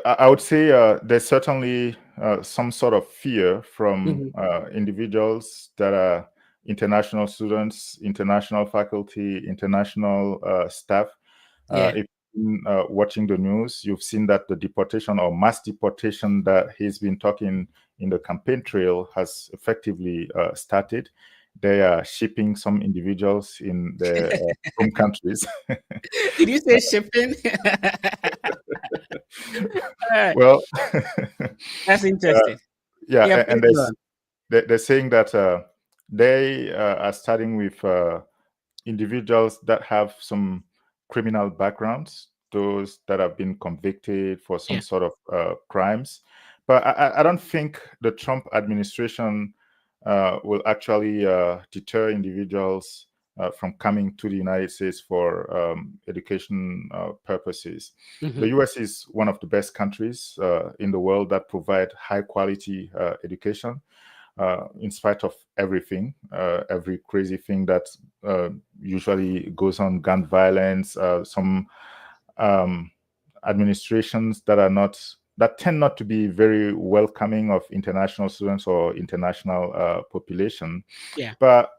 S2: I would say there's certainly some sort of fear from individuals that are international students, international faculty, international staff.
S1: Yeah.
S2: If you've been watching the news, you've seen that the deportation or mass deportation that he's been talking in the campaign trail has effectively started. They are shipping some individuals in their home countries.
S1: Did you say shipping?
S2: Well,
S1: that's interesting.
S2: Yeah, and
S1: please go on.
S2: they're saying that they are starting with individuals that have some criminal backgrounds, those that have been convicted for some
S1: Yeah.
S2: sort of crimes. But I don't think the Trump administration will actually deter individuals from coming to the United States for education purposes. The US is one of the best countries in the world that provide high quality education. In spite of everything, every crazy thing that usually goes on, gun violence, some administrations that tend not to be very welcoming of international students or international population.
S1: Yeah.
S2: But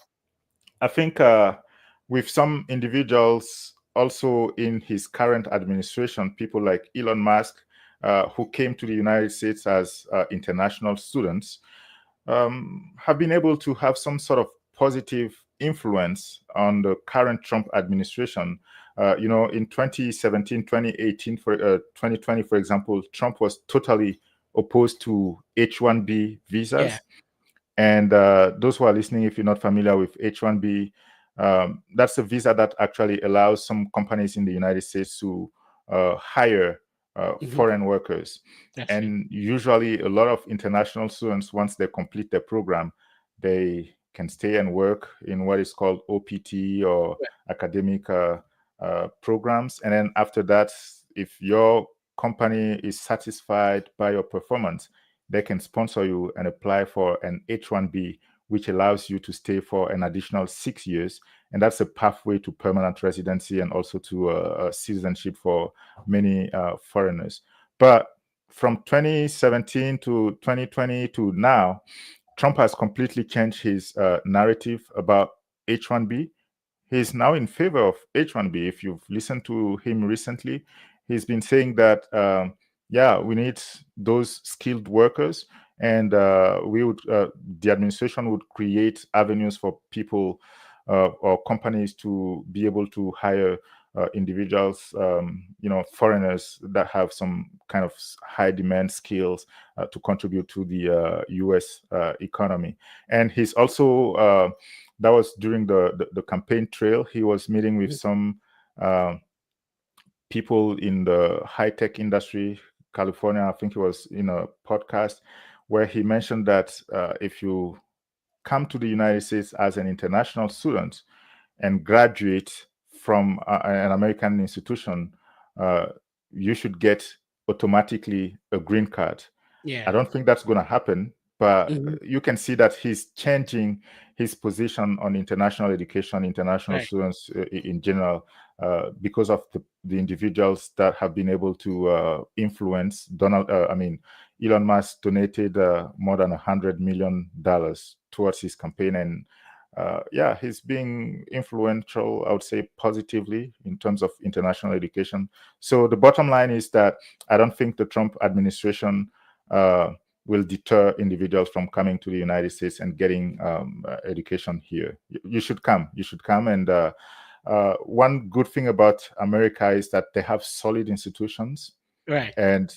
S2: I think with some individuals also in his current administration, people like Elon Musk, who came to the United States as international students, have been able to have some sort of positive influence on the current Trump administration. In 2017, 2018, 2020, for example, Trump was totally opposed to H-1B visas.
S1: Yeah.
S2: And those who are listening, if you're not familiar with H-1B, that's a visa that actually allows some companies in the United States to hire foreign workers.
S1: That's
S2: And usually a lot of international students, once they complete their program, they can stay and work in what is called OPT or academic programs. And then after that, if your company is satisfied by your performance, they can sponsor you and apply for an H-1B, which allows you to stay for an additional 6 years. And that's a pathway to permanent residency and also to citizenship for many foreigners. But from 2017 to 2020 to now, Trump has completely changed his narrative about H-1B. He's now in favor of H-1B. If you've listened to him recently, he's been saying that, we need those skilled workers, and the administration would create avenues for people or companies to be able to hire individuals, foreigners that have some kind of high demand skills to contribute to the U.S. Economy. And he's also that was during the campaign trail. He was meeting with some people in the high tech industry, California. I think he was in a podcast where he mentioned that if you come to the United States as an international student and graduate from an American institution, you should get automatically a green card. I
S1: Yeah.
S2: don't think that's going to happen, but
S1: Hmm.
S2: you can see that he's changing his position on international education, international
S1: Right.
S2: students in general, because of the individuals that have been able to influence Elon Musk donated more than $100 million towards his campaign, and yeah, he's being influential, I would say, positively in terms of international education. So the bottom line is that I don't think the Trump administration will deter individuals from coming to the United States and getting education here. You should come. You should come. And one good thing about America is that they have solid institutions.
S1: Right.
S2: And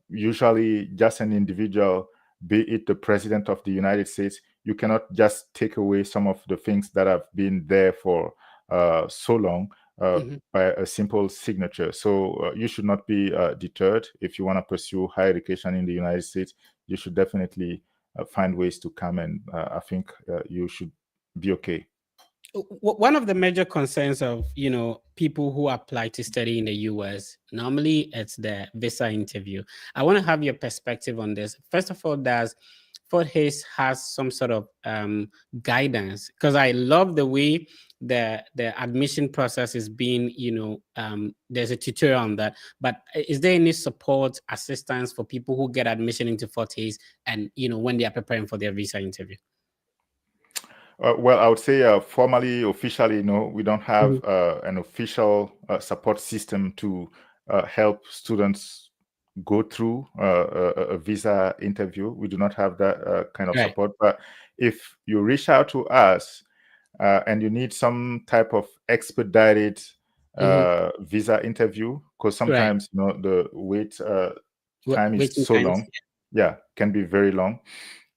S2: usually, just an individual, be it the president of the United States, you cannot just take away some of the things that have been there for so long
S1: Hmm.
S2: by a simple signature. So you should not be deterred. If you want to pursue higher education in the United States, you should definitely find ways to come, and I think you should be okay.
S1: One of the major concerns of people who apply to study in the US, normally it's the visa interview. I want to have your perspective on this. First of all, does Fort Hayes has some sort of guidance? Because I love the way the admission process is being, there's a tutorial on that. But is there any support assistance for people who get admission into Fort Hayes and when they are preparing for their visa interview?
S2: Well, I would say formally, officially, no, we don't have
S1: Mhm.
S2: an official support system to help students go through a visa interview. We do not have that kind of
S1: Right.
S2: support. But if you reach out to us and you need some type of expedited
S1: Hmm.
S2: visa interview, because
S1: Right.
S2: sometimes the wait time is
S1: Waiting
S2: so
S1: times.
S2: long, yeah, can be very long.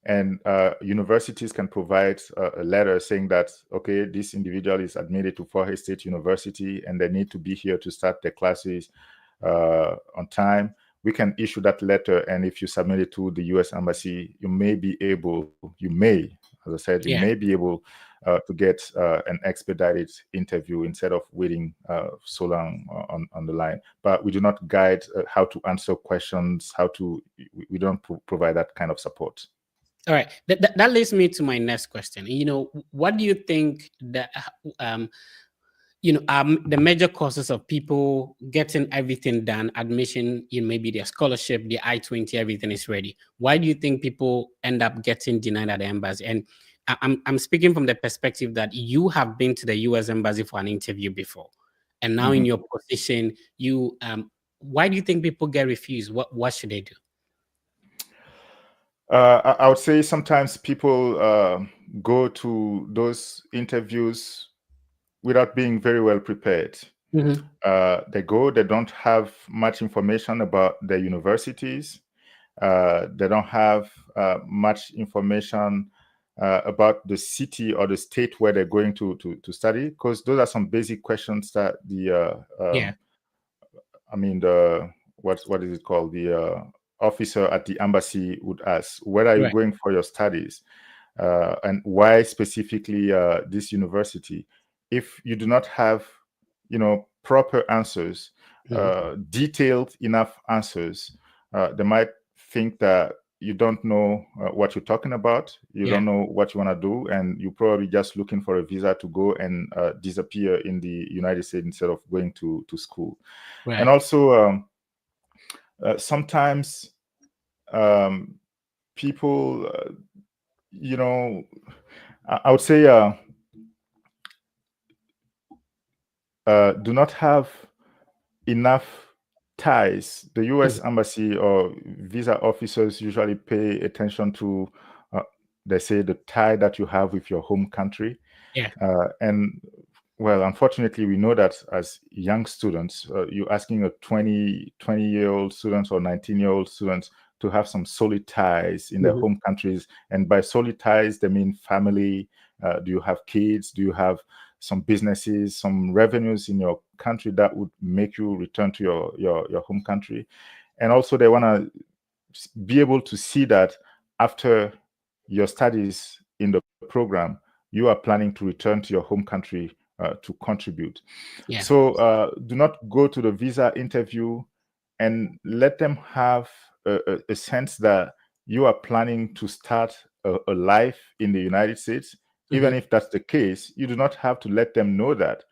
S2: And universities can provide a letter saying that, okay, this individual is admitted to Fort Hays State University and they need to be here to start their classes on time. We can issue that letter, and if you submit it to the U.S. Embassy, as I said, you
S1: Yeah.
S2: may be able to get an expedited interview instead of waiting so long on the line. But we do not guide how to answer questions, we don't provide that kind of support.
S1: All right. That leads me to my next question. What do you think that the major causes of people getting everything done, admission, maybe their scholarship, the I-20, everything is ready. Why do you think people end up getting denied at the embassy? And I'm speaking from the perspective that you have been to the US embassy for an interview before, and now in
S2: Mhm.
S1: your position, why do you think people get refused? What should they do?
S2: I would say sometimes people go to those interviews without being very well prepared.
S1: Hmm.
S2: They don't have much information about their universities. They don't have much information about the city or the state where they're going to study, because those are some basic questions that
S1: Yeah.
S2: the what is it called? The officer at the embassy would ask, where are you
S1: Right.
S2: going for your studies? And why specifically this university? If you do not have, proper answers,
S1: Hmm.
S2: detailed enough answers, they might think that you don't know what you're talking about. You
S1: Yeah.
S2: don't know what you want to do, and you're probably just looking for a visa to go and disappear in the United States instead of going to school. And
S1: Right.
S2: also, sometimes um, people, you know, I would say, do not have enough ties. The U.S.
S1: Mhm.
S2: embassy or visa officers usually pay attention to, they say, the tie that you have with your home country.
S1: Yeah.
S2: And well, unfortunately, we know that as young students, you're asking a 20-year-old students or 19-year-old students to have some solid ties in their
S1: Mhm.
S2: home countries. And by solid ties, they mean family. Do you have kids? Do you have some businesses, some revenues in your country that would make you return to your home country? And also, they want to be able to see that after your studies in the program, you are planning to return to your home country to contribute.
S1: Yeah.
S2: So do not go to the visa interview and let them have a sense that you are planning to start a life in the United States. Even if that's the case, you do not have to let them know that.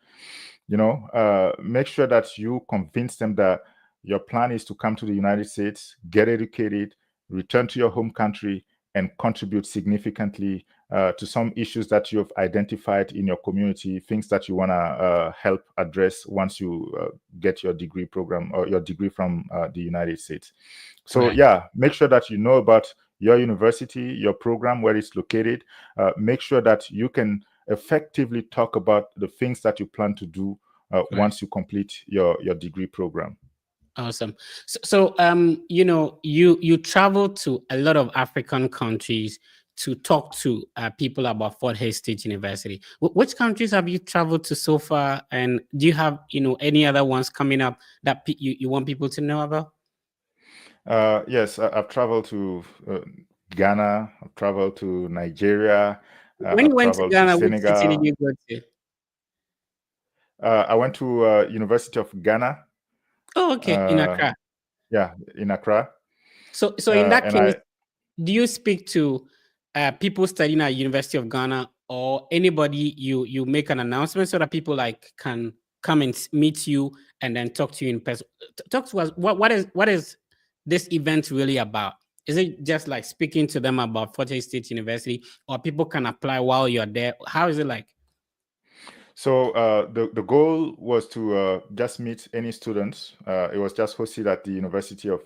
S2: Make sure that you convince them that your plan is to come to the United States, get educated, return to your home country, and contribute significantly to some issues that you have identified in your community, things that you want to help address once you get your degree program or your degree from the United States. So yeah, make sure that you know about your university, your program, where it's located. Make sure that you can effectively talk about the things that you plan to do once you complete your degree program.
S1: Awesome. So you travel to a lot of African countries to talk to people about Fort Hays State University. Which countries have you traveled to so far, and do you have any other ones coming up that you want people to know about?
S2: Yes, I've traveled to Ghana. I've traveled to Nigeria.
S1: When you
S2: I've
S1: went to
S2: traveled to
S1: Ghana, which city did
S2: Senegal.
S1: you go to?
S2: I went to University of Ghana.
S1: Oh, okay, in Accra.
S2: Yeah, in Accra.
S1: So in that
S2: and
S1: case,
S2: I
S1: do you speak to people studying at University of Ghana, or anybody you make an announcement so that people like can come and meet you and then talk to you in person? Talk to us. What is this event really about? Is it just like speaking to them about Fort Hays State University, or people can apply while you're there? How is it like?
S2: So the goal was to just meet any students. It was just hosted at the University of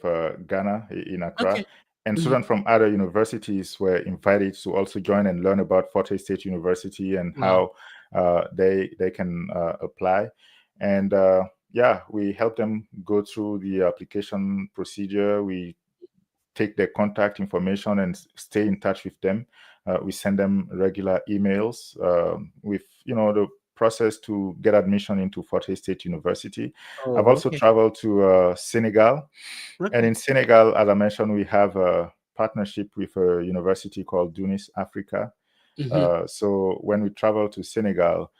S2: Ghana in Accra,
S1: Okay.
S2: and students from other universities were invited to also join and learn about Fort Hays State University and
S1: Wow.
S2: how they can apply. And yeah, we help them go through the application procedure. We take their contact information and stay in touch with them. We send them regular emails with the process to get admission into Fort Hays State University. I've
S1: Oh,
S2: also
S1: okay.
S2: traveled to Senegal, and
S1: Okay.
S2: in Senegal, as I mentioned, we have a partnership with a university called Tunis Africa. So when we travel to Senegal,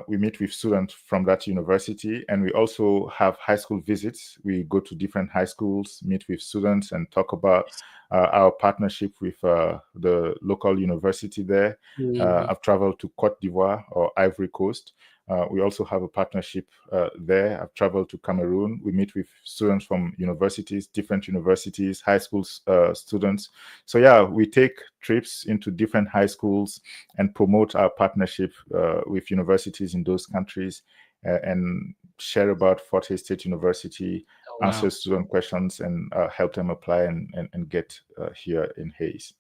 S2: we meet with students from that university, and we also have high school visits. We go to different high schools, meet with students, and talk about our partnership with the local university there. I've traveled to Cote d'Ivoire or Ivory Coast. We also have a partnership there. I've traveled to Cameroon. We meet with students from universities, different universities, high school students. So yeah, we take trips into different high schools and promote our partnership with universities in those countries and share about Fort Hays State University, answer student questions, and help them apply and get here in Hays.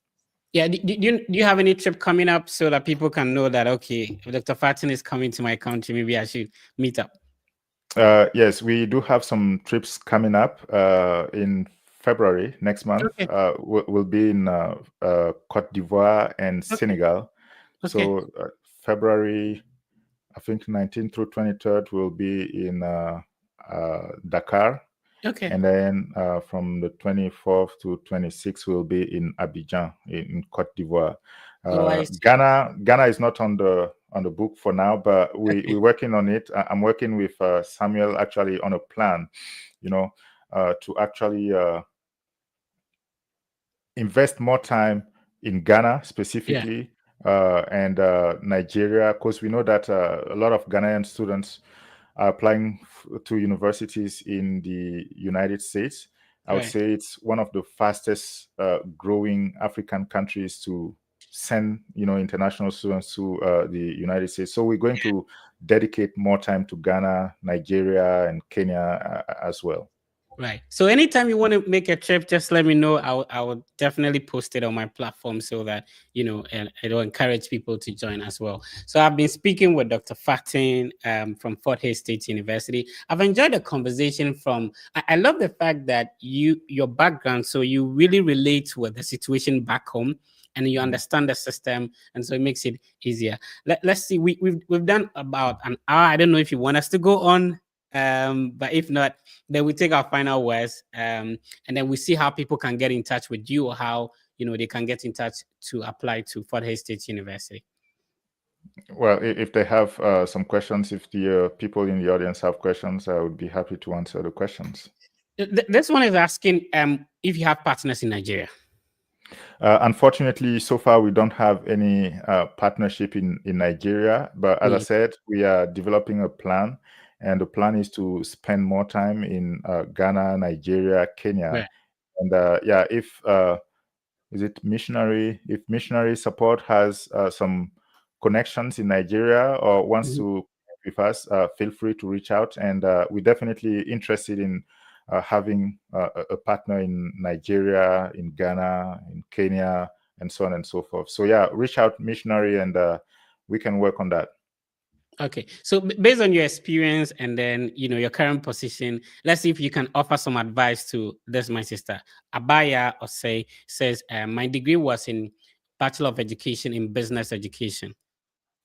S1: Yeah, do you have any trip coming up so that people can know that, okay, if Dr. Fatin is coming to my country, maybe I should meet up?
S2: Yes, we do have some trips coming up in February next month.
S1: Okay.
S2: We'll be in Cote d'Ivoire and Senegal.
S1: Okay.
S2: So February, I think 19th through 23rd, we'll be in Dakar.
S1: Okay.
S2: And then from the 24th to 26th, we'll be in Abidjan in Cote d'Ivoire.
S1: I see.
S2: Ghana is not on the book for now, but we're working on it. I'm working with Samuel actually on a plan, to actually invest more time in Ghana specifically, and Nigeria, because we know that a lot of Ghanaian students are applying to universities in the United States. I would say it's one of the fastest growing African countries to send international students to the United States. So we're going to dedicate more time to Ghana, Nigeria, and Kenya as well.
S1: Right. So anytime you want to make a trip, just let me know. I will definitely post it on my platform so that, and it'll encourage people to join as well. So I've been speaking with Dr. Fatin from Fort Hays State University. I've enjoyed the conversation I love the fact that your background, so you really relate with the situation back home and you understand the system. And so it makes it easier. Let's see, we've done about an hour. I don't know if you want us to go on. But if not, then we take our final words, and then we see how people can get in touch with you, or how they can get in touch to apply to Fort Hays State University?
S2: Well, if they have some questions, if the people in the audience have questions, I would be happy to answer the questions.
S1: This one is asking if you have partners in Nigeria.
S2: Unfortunately, so far we don't have any partnership in Nigeria. But as I said, we are developing a plan, and the plan is to spend more time in Ghana, Nigeria, Kenya,
S1: Right.
S2: and if is it missionary? If missionary support has some connections in Nigeria or wants to connect with us, feel free to reach out. And we're definitely interested in having a partner in Nigeria, in Ghana, in Kenya, and so on and so forth. So yeah, reach out, missionary, and we can work on that.
S1: Okay, so based on your experience and then your current position, let's see if you can offer some advice to this my sister Abaya, or says my degree was in Bachelor of Education in Business Education,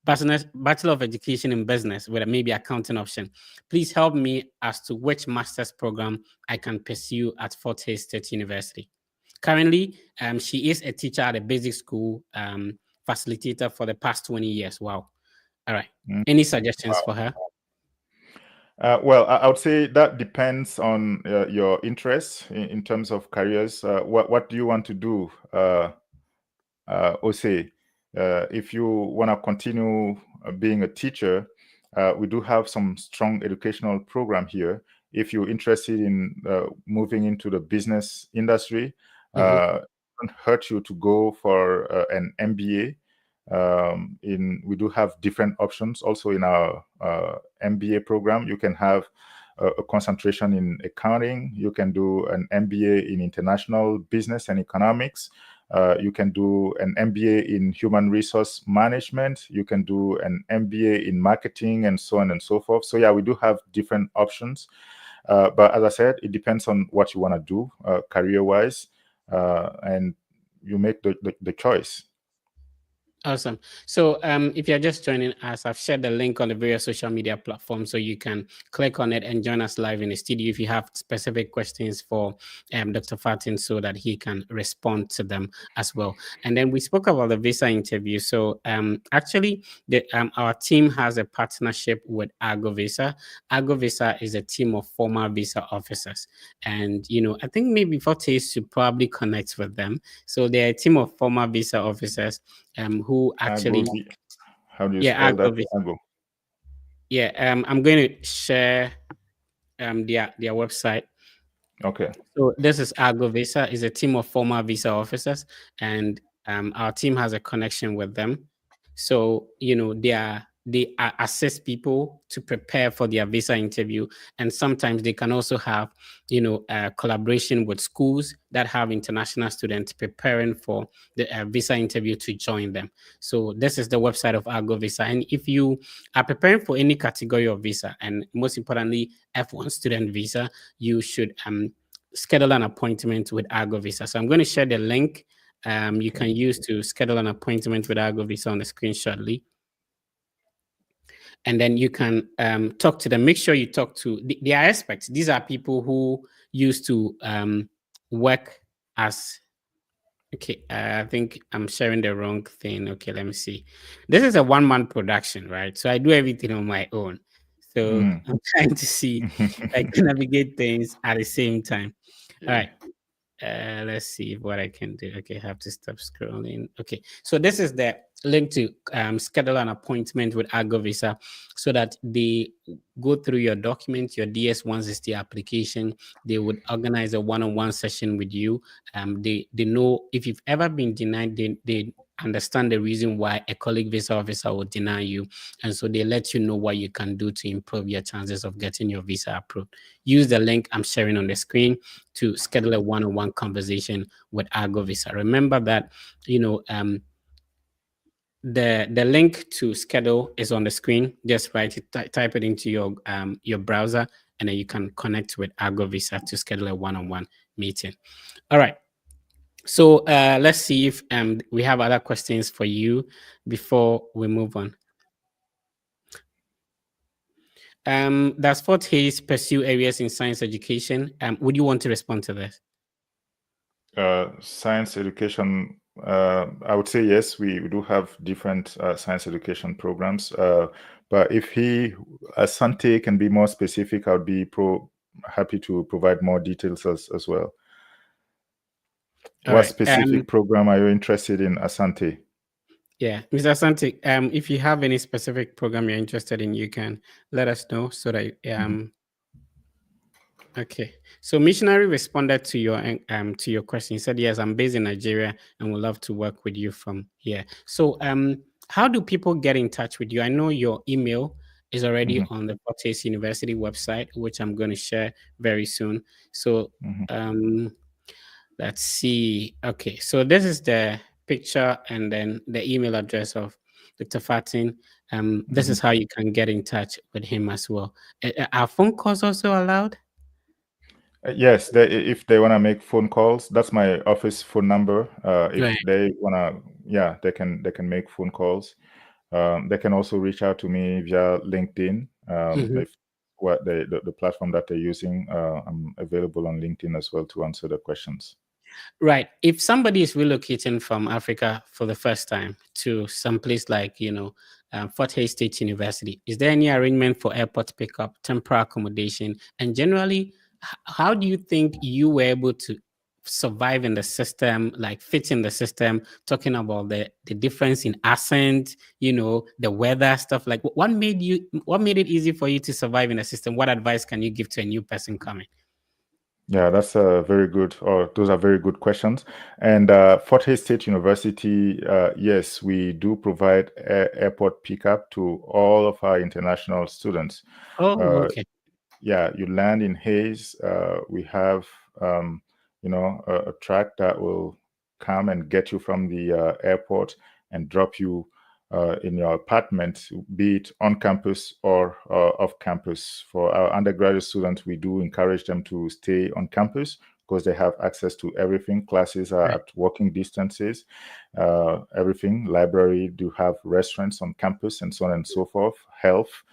S1: Bachelor of Education in Business with a maybe accounting option. Please help me as to which master's program I can pursue at Fort Hays State University. Currently, she is a teacher at a basic school, facilitator for the past 20 years. Wow. All right. Any suggestions for her?
S2: Well, I would say that depends on your interests in terms of careers. What do you want to do, Ose? If you want to continue being a teacher, we do have some strong educational program here. If you're interested in moving into the business industry, it won't hurt you to go for an MBA. We do have different options also in our MBA program. You can have a concentration in accounting. You can do an MBA in international business and economics. You can do an MBA in human resource management. You can do an MBA in marketing, and so on and so forth. So yeah, we do have different options. But as I said, it depends on what you want to do career-wise, and you make the choice.
S1: Awesome. So if you're just joining us, I've shared the link on the various social media platforms, so you can click on it and join us live in the studio if you have specific questions for Dr. Fatin, so that he can respond to them as well. And then we spoke about the visa interview. So actually, our team has a partnership with Argo Visa. Argo Visa is a team of former visa officers. And, I think maybe Forte should probably connect with them. So they're a team of former visa officers who actually
S2: how do you spell that? Argo.
S1: Yeah, I'm going to share their website.
S2: Okay.
S1: So this is Argo Visa, is a team of former visa officers, and our team has a connection with them. So they assist people to prepare for their visa interview, and sometimes they can also have collaboration with schools that have international students preparing for the visa interview to join them. So this is the website of Argo Visa, and if you are preparing for any category of visa, and most importantly F1 student visa, you should schedule an appointment with Argo Visa. So I'm going to share the link you can use to schedule an appointment with Argo Visa on the screen shortly. And then you can talk to them. Make sure you talk to the experts. These are people who used to work as, okay, I think I'm sharing the wrong thing. Okay, let me see. This is a one-man production, right? So I do everything on my own. So I'm trying to see if I can navigate things at the same time. All right. Let's see what I can do. Okay, I have to stop scrolling. Okay, so this is the link to schedule an appointment with Argo Visa, so that they go through your documents, your DS-160 application. They would organize a one-on-one session with you. They know if you've ever been denied, they understand the reason why a colleague visa officer will deny you, and so they let you know what you can do to improve your chances of getting your visa approved. Use the link I'm sharing on the screen to schedule a one-on-one conversation with Argo Visa. Remember that the link to schedule is on the screen. Just write it, type it into your browser, and then you can connect with Argo Visa to schedule a one-on-one meeting. All right. So let's see if we have other questions for you before we move on. Does Fort Hays pursue areas in science education? Would you want to respond to this?
S2: Science education, I would say yes, we do have different science education programs. But if Asante can be more specific, I would be happy to provide more details as well.
S1: All
S2: What
S1: right.
S2: specific program are you interested in, Asante?
S1: Yeah, Mr. Asante, if you have any specific program you're interested in, you can let us know so that Okay. So missionary responded to your question. He said, "Yes, I'm based in Nigeria and would love to work with you from here." So how do people get in touch with you? I know your email is already
S2: Mm-hmm.
S1: on the Fortes University website, which I'm going to share very soon. So
S2: Mm-hmm.
S1: let's see. Okay. So this is the picture and then the email address of Dr. Fatin. This
S2: Mm-hmm.
S1: is how you can get in touch with him as well. Are phone calls also allowed?
S2: Yes, if they want to make phone calls, that's my office phone number. If
S1: Right.
S2: they want to, yeah, they can make phone calls. They can also reach out to me via LinkedIn.
S1: Mhm.
S2: If the platform that they're using, I'm available on LinkedIn as well to answer the questions.
S1: Right. If somebody is relocating from Africa for the first time to some place like, Fort Hays State University, is there any arrangement for airport pickup, temporary accommodation? And generally, how do you think you were able to survive in the system, like fit in the system, talking about the difference in accent, the weather, stuff like what made it easy for you to survive in the system? What advice can you give to a new person coming?
S2: Yeah, that's a very good, or those are very good questions. And Fort Hays State University, yes, we do provide airport pickup to all of our international students.
S1: Oh,
S2: Uh,
S1: okay.
S2: yeah, you land in Hayes. We have, a track that will come and get you from the airport and drop you in your apartment, be it on campus or off campus. For our undergraduate students, we do encourage them to stay on campus because they have access to everything. Classes are
S1: Right.
S2: at walking distances, everything. Library do have restaurants on campus and so on and so forth. Health,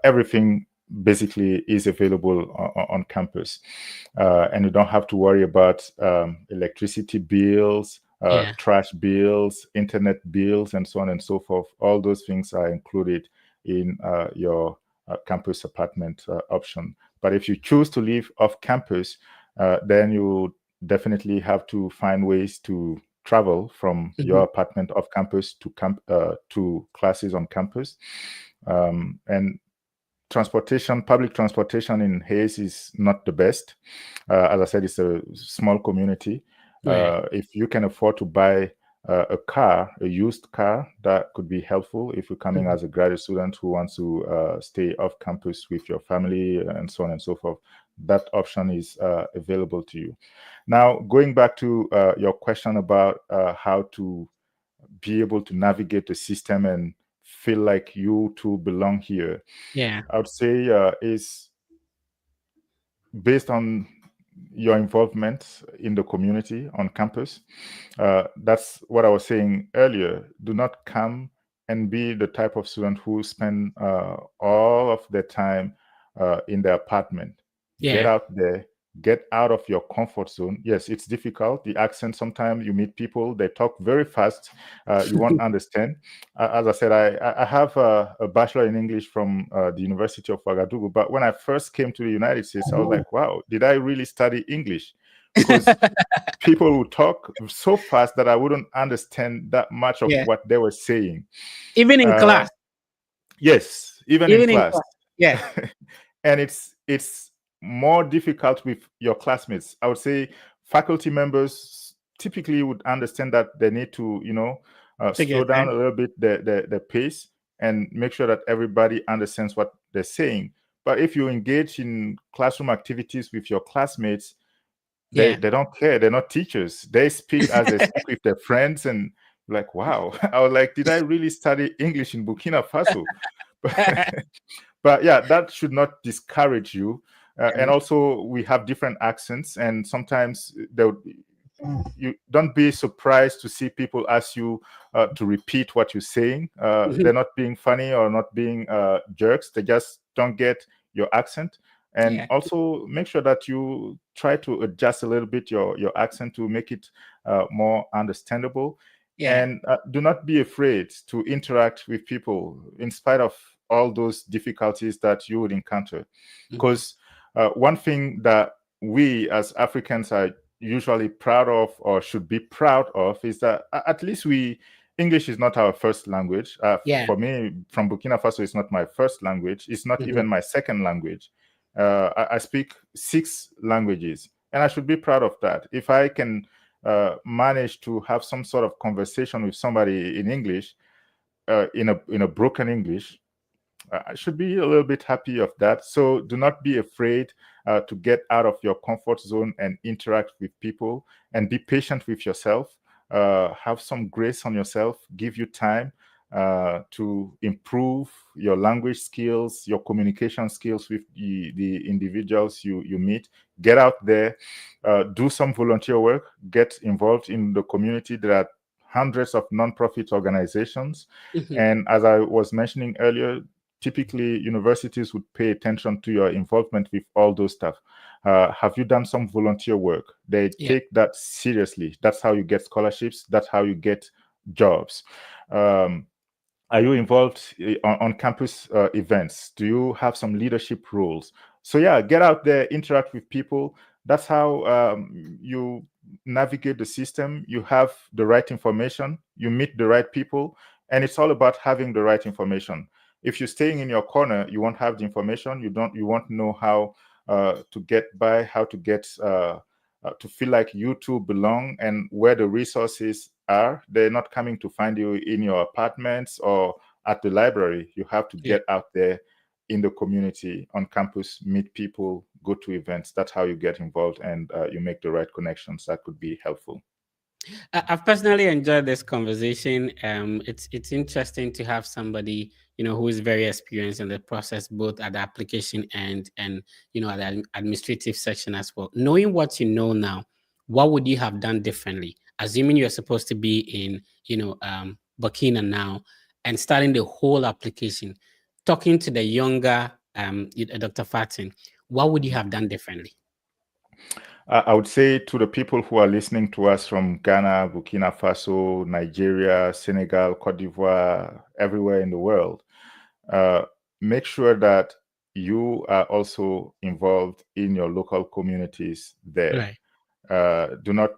S2: everything basically is available on campus, and you don't have to worry about electricity bills,
S1: Yeah.
S2: trash bills, internet bills, and so on and so forth. All those things are included in your campus apartment option. But if you choose to live off campus, then you definitely have to find ways to travel from your
S1: Mhm.
S2: apartment off campus to classes on campus. And public transportation in Hayes is not the best. As I said, it's a small community.
S1: Right.
S2: If you can afford to buy a used car, that could be helpful if you're coming
S1: Mhm.
S2: as a graduate student who wants to stay off campus with your family and so on and so forth. That option is available to you. Now, going back to your question about how to be able to navigate the system and feel like you too belong here,
S1: Yeah.
S2: I would say is based on your involvement in the community on campus. That's what I was saying earlier. Do not come and be the type of student who spend all of their time in their apartment. Get
S1: Yeah.
S2: out there, get out of your comfort zone. Yes, it's difficult. The accent, sometimes you meet people, they talk very fast. You won't understand. As I said, I have a bachelor in English from the University of Ouagadougou. But when I first came to the United States, I was like, wow, did I really study English? Because people would talk so fast that I wouldn't understand that much of
S1: Yeah.
S2: what they were saying.
S1: Even in
S2: Uh,
S1: class.
S2: yes, even in
S1: Even in
S2: class.
S1: class. Yeah.
S2: And it's more difficult with your classmates. I would say faculty members typically would understand that they need to,
S1: Take your
S2: slow down
S1: time.
S2: a little bit the pace and make sure that everybody understands what they're saying. But if you engage in classroom activities with your classmates, they
S1: Yeah.
S2: they don't care. They're not teachers. They speak as they speak with their friends, and like, wow. I was like, did I really study English in Burkina Faso? But yeah, that should not discourage you. And
S1: Yeah.
S2: also, we have different accents, and sometimes you don't be surprised to see people ask you to repeat what you're saying.
S1: Mhm.
S2: They're not being funny or not being jerks. They just don't get your accent. And
S1: Yeah.
S2: also make sure that you try to adjust a little bit your accent to make it more understandable.
S1: Yeah.
S2: And do not be afraid to interact with people in spite of all those difficulties that you would encounter.
S1: Mhm.
S2: Because one thing that we as Africans are usually proud of, or should be proud of, is that at least English is not our first language.
S1: Yeah.
S2: For me, from Burkina Faso, it's not my first language. It's not
S1: Mhm.
S2: even my second language. I speak 6 languages, and I should be proud of that. If I can manage to have some sort of conversation with somebody in English, in a broken English, I should be a little bit happy of that. So do not be afraid to get out of your comfort zone and interact with people, and be patient with yourself. Have some grace on yourself. Give you time to improve your language skills, your communication skills with the individuals you meet. Get out there, do some volunteer work, get involved in the community. There are hundreds of nonprofit organizations.
S1: Mhm.
S2: And as I was mentioning earlier, typically universities would pay attention to your involvement with all those stuff. Have you done some volunteer work? They
S1: Yeah.
S2: take that seriously. That's how you get scholarships. That's how you get jobs. Um, are you involved on campus events? Do you have some leadership roles? So yeah, get out there, interact with people. That's how you navigate the system. You have the right information, you meet the right people, and it's all about having the right information. If you're staying in your corner, you won't have the information. You won't know how to get by, how to get to feel like you too belong, and where the resources are. They're not coming to find you in your apartments or at the library. You have to
S1: Yeah.
S2: get out there in the community, on campus, meet people, go to events. That's how you get involved, and you make the right connections that could be helpful.
S1: I've personally enjoyed this conversation. It's interesting to have somebody who is very experienced in the process, both at the application and at the administrative section as well. Knowing what you know now, what would you have done differently? Assuming you're supposed to be in Burkina now and starting the whole application, talking to the younger Dr. Fatin, what would you have done differently?
S2: I would say to the people who are listening to us from Ghana, Burkina Faso, Nigeria, Senegal, Cote d'Ivoire, everywhere in the world, uh, make sure that you are also involved in your local communities there.
S1: Right.
S2: Do not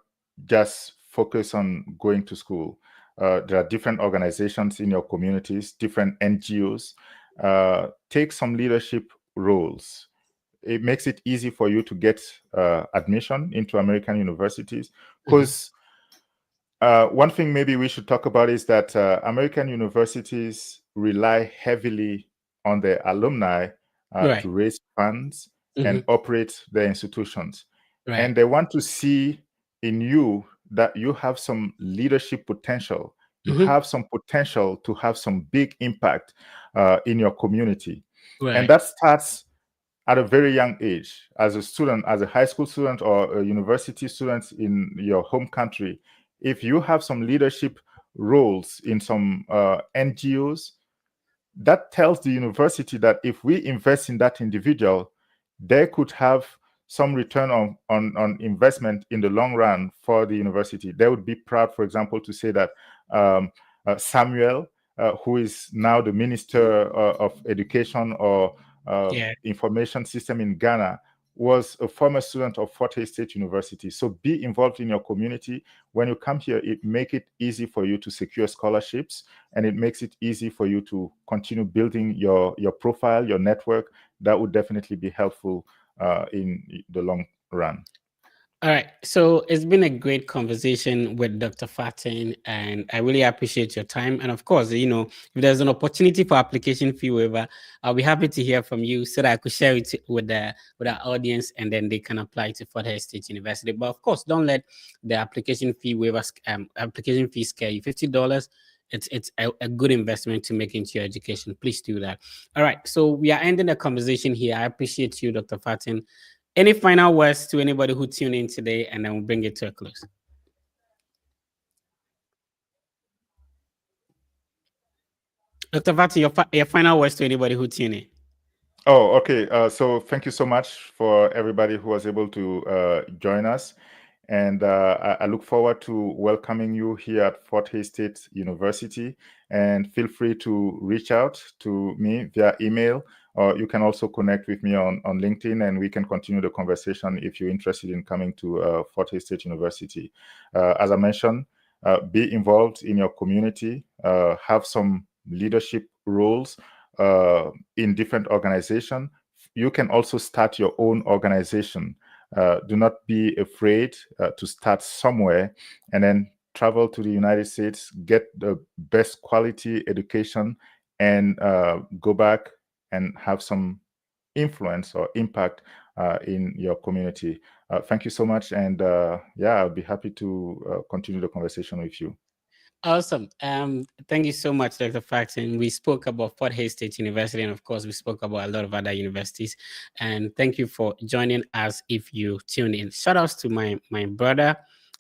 S2: just focus on going to school. There are different organizations in your communities, different NGOs. Take some leadership roles. It makes it easy for you to get admission into American universities,
S1: Mhm.
S2: because one thing maybe we should talk about is that American universities rely heavily on their alumni
S1: Right.
S2: to raise funds and
S1: Mhm.
S2: operate their institutions.
S1: Right.
S2: And they want to see in you that you have some leadership potential. You
S1: Mhm.
S2: have some potential to have some big impact in your community. And
S1: Right.
S2: that starts at a very young age, as a student, as a high school student or a university student in your home country. If you have some leadership roles in some NGOs, that tells the university that if we invest in that individual, they could have some return on investment in the long run for the university. They would be proud, for example, to say that Samuel, who is now the Minister of Education or
S1: Yeah.
S2: Information System in Ghana, was a former student of Fort Hays State University. So be involved in your community. When you come here, it make it easy for you to secure scholarships, and it makes it easy for you to continue building your profile, your network. That would definitely be helpful in the long run.
S1: All right. So it's been a great conversation with Dr. Fatin, and I really appreciate your time. And of course, if there's an opportunity for application fee waiver, I'll be happy to hear from you so that I could share it with our audience, and then they can apply to Fort Hays State University. But of course, don't let the application fee scare you. $50. It's a good investment to make into your education. Please do that. All right. So we are ending the conversation here. I appreciate you, Dr. Fatin. Any final words to anybody who tuned in today, and then we'll bring it to a close. Dr. Vati, your final words to anybody who tuned in.
S2: Oh, okay. So thank you so much for everybody who was able to join us. And I look forward to welcoming you here at Fort Hays State University. And feel free to reach out to me via email, or you can also connect with me on LinkedIn, and we can continue the conversation if you're interested in coming to Fort Hays State University. As I mentioned, be involved in your community, have some leadership roles in different organizations. You can also start your own organization. Do not be afraid to start somewhere and then travel to the United States, get the best quality education, and go back and have some influence or impact in your community. Thank you so much. And yeah, I'll be happy to continue the conversation with you.
S1: Awesome. Thank you so much, Dr. Faxon. We spoke about Fort Hays State University, and of course, we spoke about a lot of other universities. And thank you for joining us if you tuned in. Shout outs to my brother,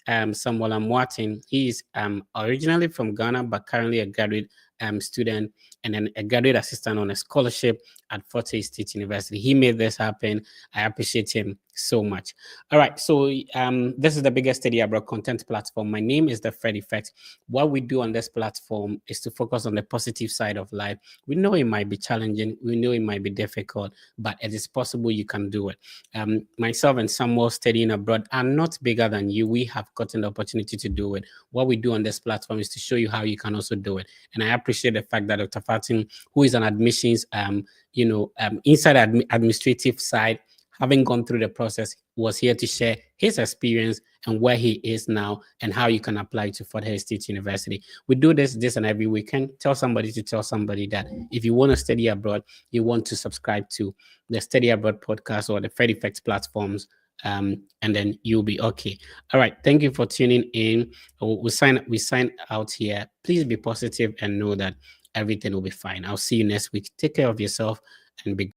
S1: Samuel Amwatin. He is originally from Ghana, but currently a graduate student and then a graduate assistant on a scholarship at Fort Hays State University. He made this happen. I appreciate him so much. All right, so this is the biggest study abroad content platform. My name is the Fred Effect. What we do on this platform is to focus on the positive side of life. We know it might be challenging, we know it might be difficult, but it is possible you can do it. Myself and Samuel studying abroad are not bigger than you. We have gotten the opportunity to do it. What we do on this platform is to show you how you can also do it. And I appreciate the fact that Dr. Fatin, who is an admissions, inside administrative side, having gone through the process, was here to share his experience and where he is now and how you can apply to Fort Hays State University. We do this and every weekend. Tell somebody to tell somebody that if you want to study abroad, you want to subscribe to the Study Abroad podcast or the Fed Effects platforms, and then you'll be okay. All right. Thank you for tuning in. We sign out here. Please be positive and know that everything will be fine. I'll see you next week. Take care of yourself and be great.